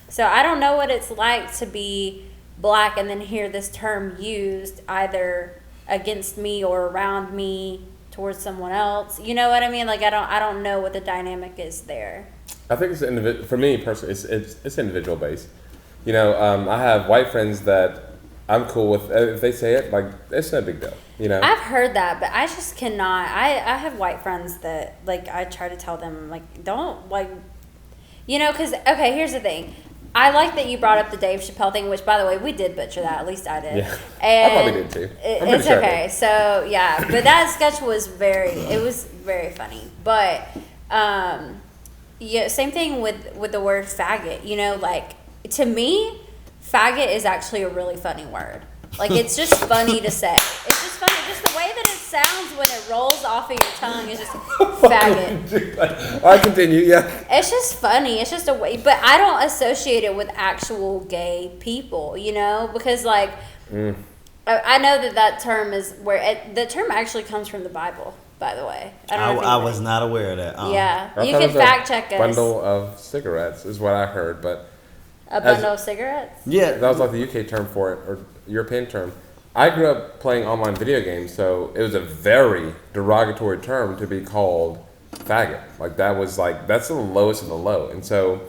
So I don't know what it's like to be black and then hear this term used either against me or around me towards someone else. You know what I mean? Like I don't know what the dynamic is there.
I think it's for me personally, it's individual based. I have white friends that I'm cool with. If they say it, like, it's no big deal.
I've heard that, but I just cannot. I have white friends that, like, I try to tell them, like, don't, like, because, okay, here's the thing. I like that you brought up the Dave Chappelle thing, which, by the way, we did butcher that. At least I did.
Yeah.
And
I probably did too. I'm pretty
It's
sure I
okay.
did.
So, yeah. But that sketch was very funny. But, yeah, same thing with the word faggot. Like, to me, faggot is actually a really funny word. Like, it's just funny to say. It's just funny. Just the way that it sounds when it rolls off of your tongue is just faggot.
I continue, yeah.
It's just funny. It's just a way. But I don't associate it with actual gay people, because, like, I know that term is the term actually comes from the Bible, by the way.
I was not aware of that.
Yeah.
I
You
thought
can
it was
fact check us.
Bundle of cigarettes is what I heard, but
A bundle of cigarettes?
Yeah,
that was like the UK term for it, or European term. I grew up playing online video games, so it was a very derogatory term to be called faggot. Like, that's the lowest of the low. And so,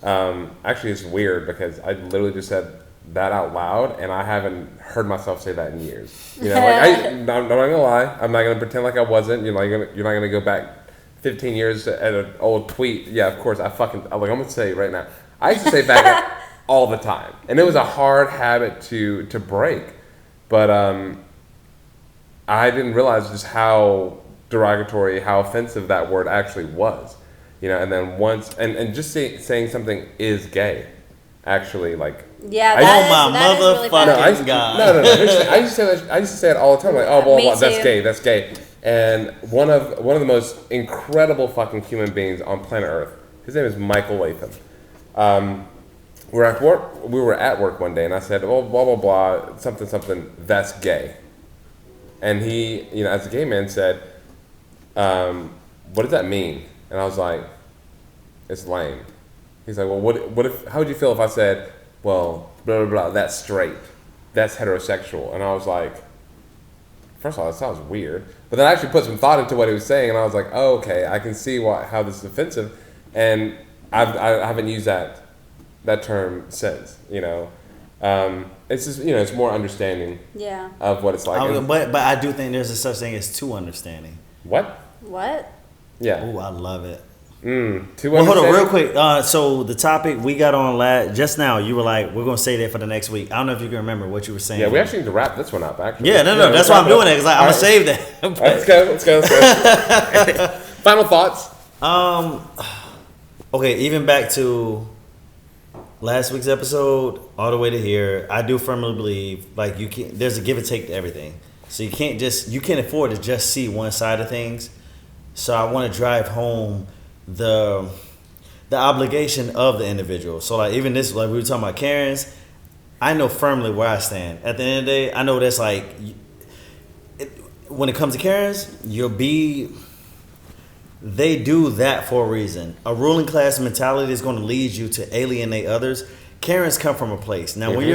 actually, it's weird because I literally just said that out loud, and I haven't heard myself say that in years. You know, like I'm not gonna lie. I'm not gonna pretend like I wasn't. You're not gonna go back 15 years at an old tweet. Yeah, of course. I'm gonna say it right now. I used to say faggot all the time, and it was a hard habit to break. But I didn't realize just how derogatory, how offensive that word actually was. You know, and then once and just saying something is gay, actually, like.
Yeah,
that is really
funny.
No, I used to say it all the time. Like, oh, well, that's gay. That's gay. And one of the most incredible fucking human beings on planet Earth. His name is Michael Latham. We were at work one day, and I said, "Oh, blah blah blah, something. That's gay." And he, you know, as a gay man, said, "What does that mean?" And I was like, "It's lame." He's like, "Well, what if? How would you feel if I said?" Well, blah, blah, blah, that's straight. That's heterosexual. And I was like, first of all, that sounds weird. But then I actually put some thought into what he was saying, and I was like, oh, okay, I can see how this is offensive. And I haven't used that term since, you know. It's just, you know, it's more understanding of what it's like.
But I do think there's a such thing as two understanding.
What? Yeah.
Oh, I love it.
Well,
hold on, real quick. So the topic we got on just now, you were like, we're gonna say that for the next week. I don't know if you can remember what you were saying.
Yeah, we actually need to wrap this one up. Actually.
Yeah, no, that's why I'm doing it because I'm gonna save that.
All right, let's go. Final thoughts.
Okay, even back to last week's episode, all the way to here, I do firmly believe like there's a give and take to everything. So you can't afford to just see one side of things. So I want to drive home the obligation of the individual. So like even this, like we were talking about Karens, I know firmly where I stand. At the end of the day, I know that's like when it comes to Karens, they do that for a reason. A ruling class mentality is going to lead you to alienate others. Karens come from a place. Now, when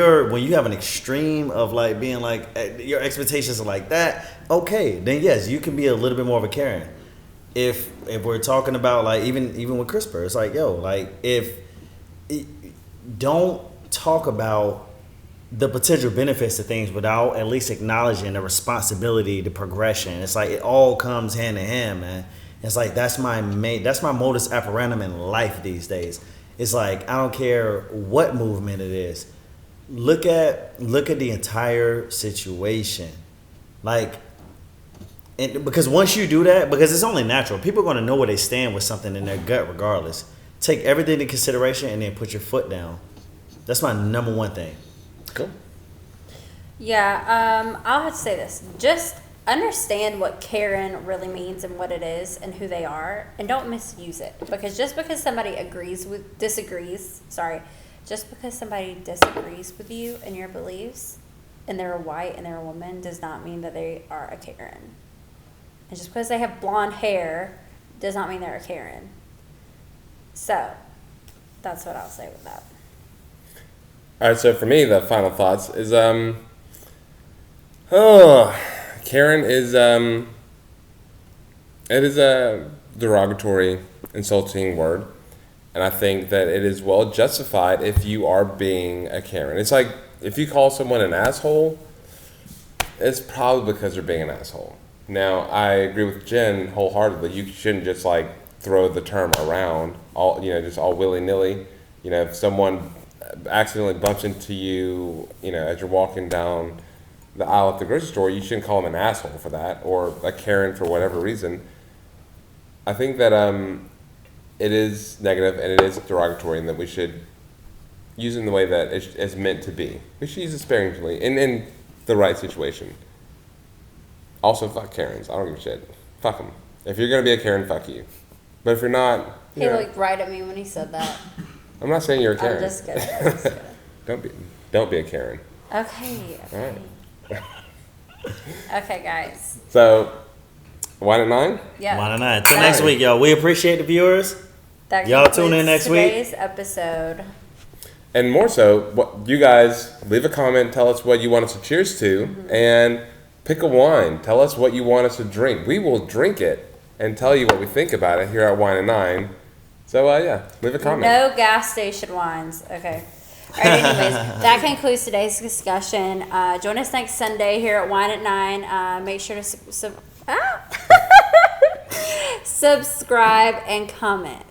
you have an extreme of like being like your expectations are like that, okay, then yes, you can be a little bit more of a Karen. If we're talking about like even with CRISPR, it's like don't talk about the potential benefits to things without at least acknowledging the responsibility, the progression. It's like it all comes hand in hand, man. It's like that's my modus operandi in life these days. It's like I don't care what movement it is. Look at the entire situation, like. And because once you do that, because it's only natural, people are going to know where they stand with something in their gut regardless. Take everything into consideration and then put your foot down. That's my number one thing.
Cool.
Yeah, I'll have to say this. Just understand what Karen really means and what it is and who they are, and don't misuse it. Because just because somebody disagrees with you and your beliefs, and they're a white and they're a woman, does not mean that they are a Karen. And just because they have blonde hair does not mean they're a Karen. So, that's what I'll say with that.
All right, so for me, the final thoughts is, Karen is, it is a derogatory, insulting word. And I think that it is well justified if you are being a Karen. It's like, if you call someone an asshole, it's probably because they're being an asshole. Now, I agree with Jen wholeheartedly. You shouldn't just like throw the term around just all willy-nilly. You know, if someone accidentally bumps into you, you know, as you're walking down the aisle at the grocery store, you shouldn't call them an asshole for that, or a Karen for whatever reason. I think that it is negative and it is derogatory, and that we should use it in the way that it's meant to be. We should use it sparingly in the right situation. Also, fuck Karens. I don't give a shit. Fuck them. If you're going to be a Karen, fuck you. But if you're not...
He looked right at me when he said that.
I'm not saying you're a Karen.
I'm just kidding.
Don't be a Karen.
Okay.
All right.
Okay, guys.
So, Wine at 9?
Yeah.
Wine at 9. Until next week, y'all. We appreciate the viewers. Y'all tune in next week.
Today's episode.
And more so, what you guys leave a comment, tell us what you want us to cheers to, and pick a wine. Tell us what you want us to drink. We will drink it and tell you what we think about it here at Wine at 9. So, leave a comment.
No gas station wines. Okay. All right, anyways, that concludes today's discussion. Join us next Sunday here at Wine at 9. Make sure to subscribe and comment.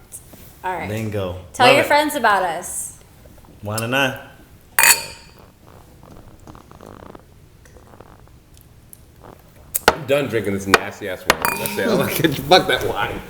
All right.
Bingo.
Tell
Love
your
it.
friends about us.
1 and 9.
I'm done drinking this nasty ass wine. That's it. Fuck that wine.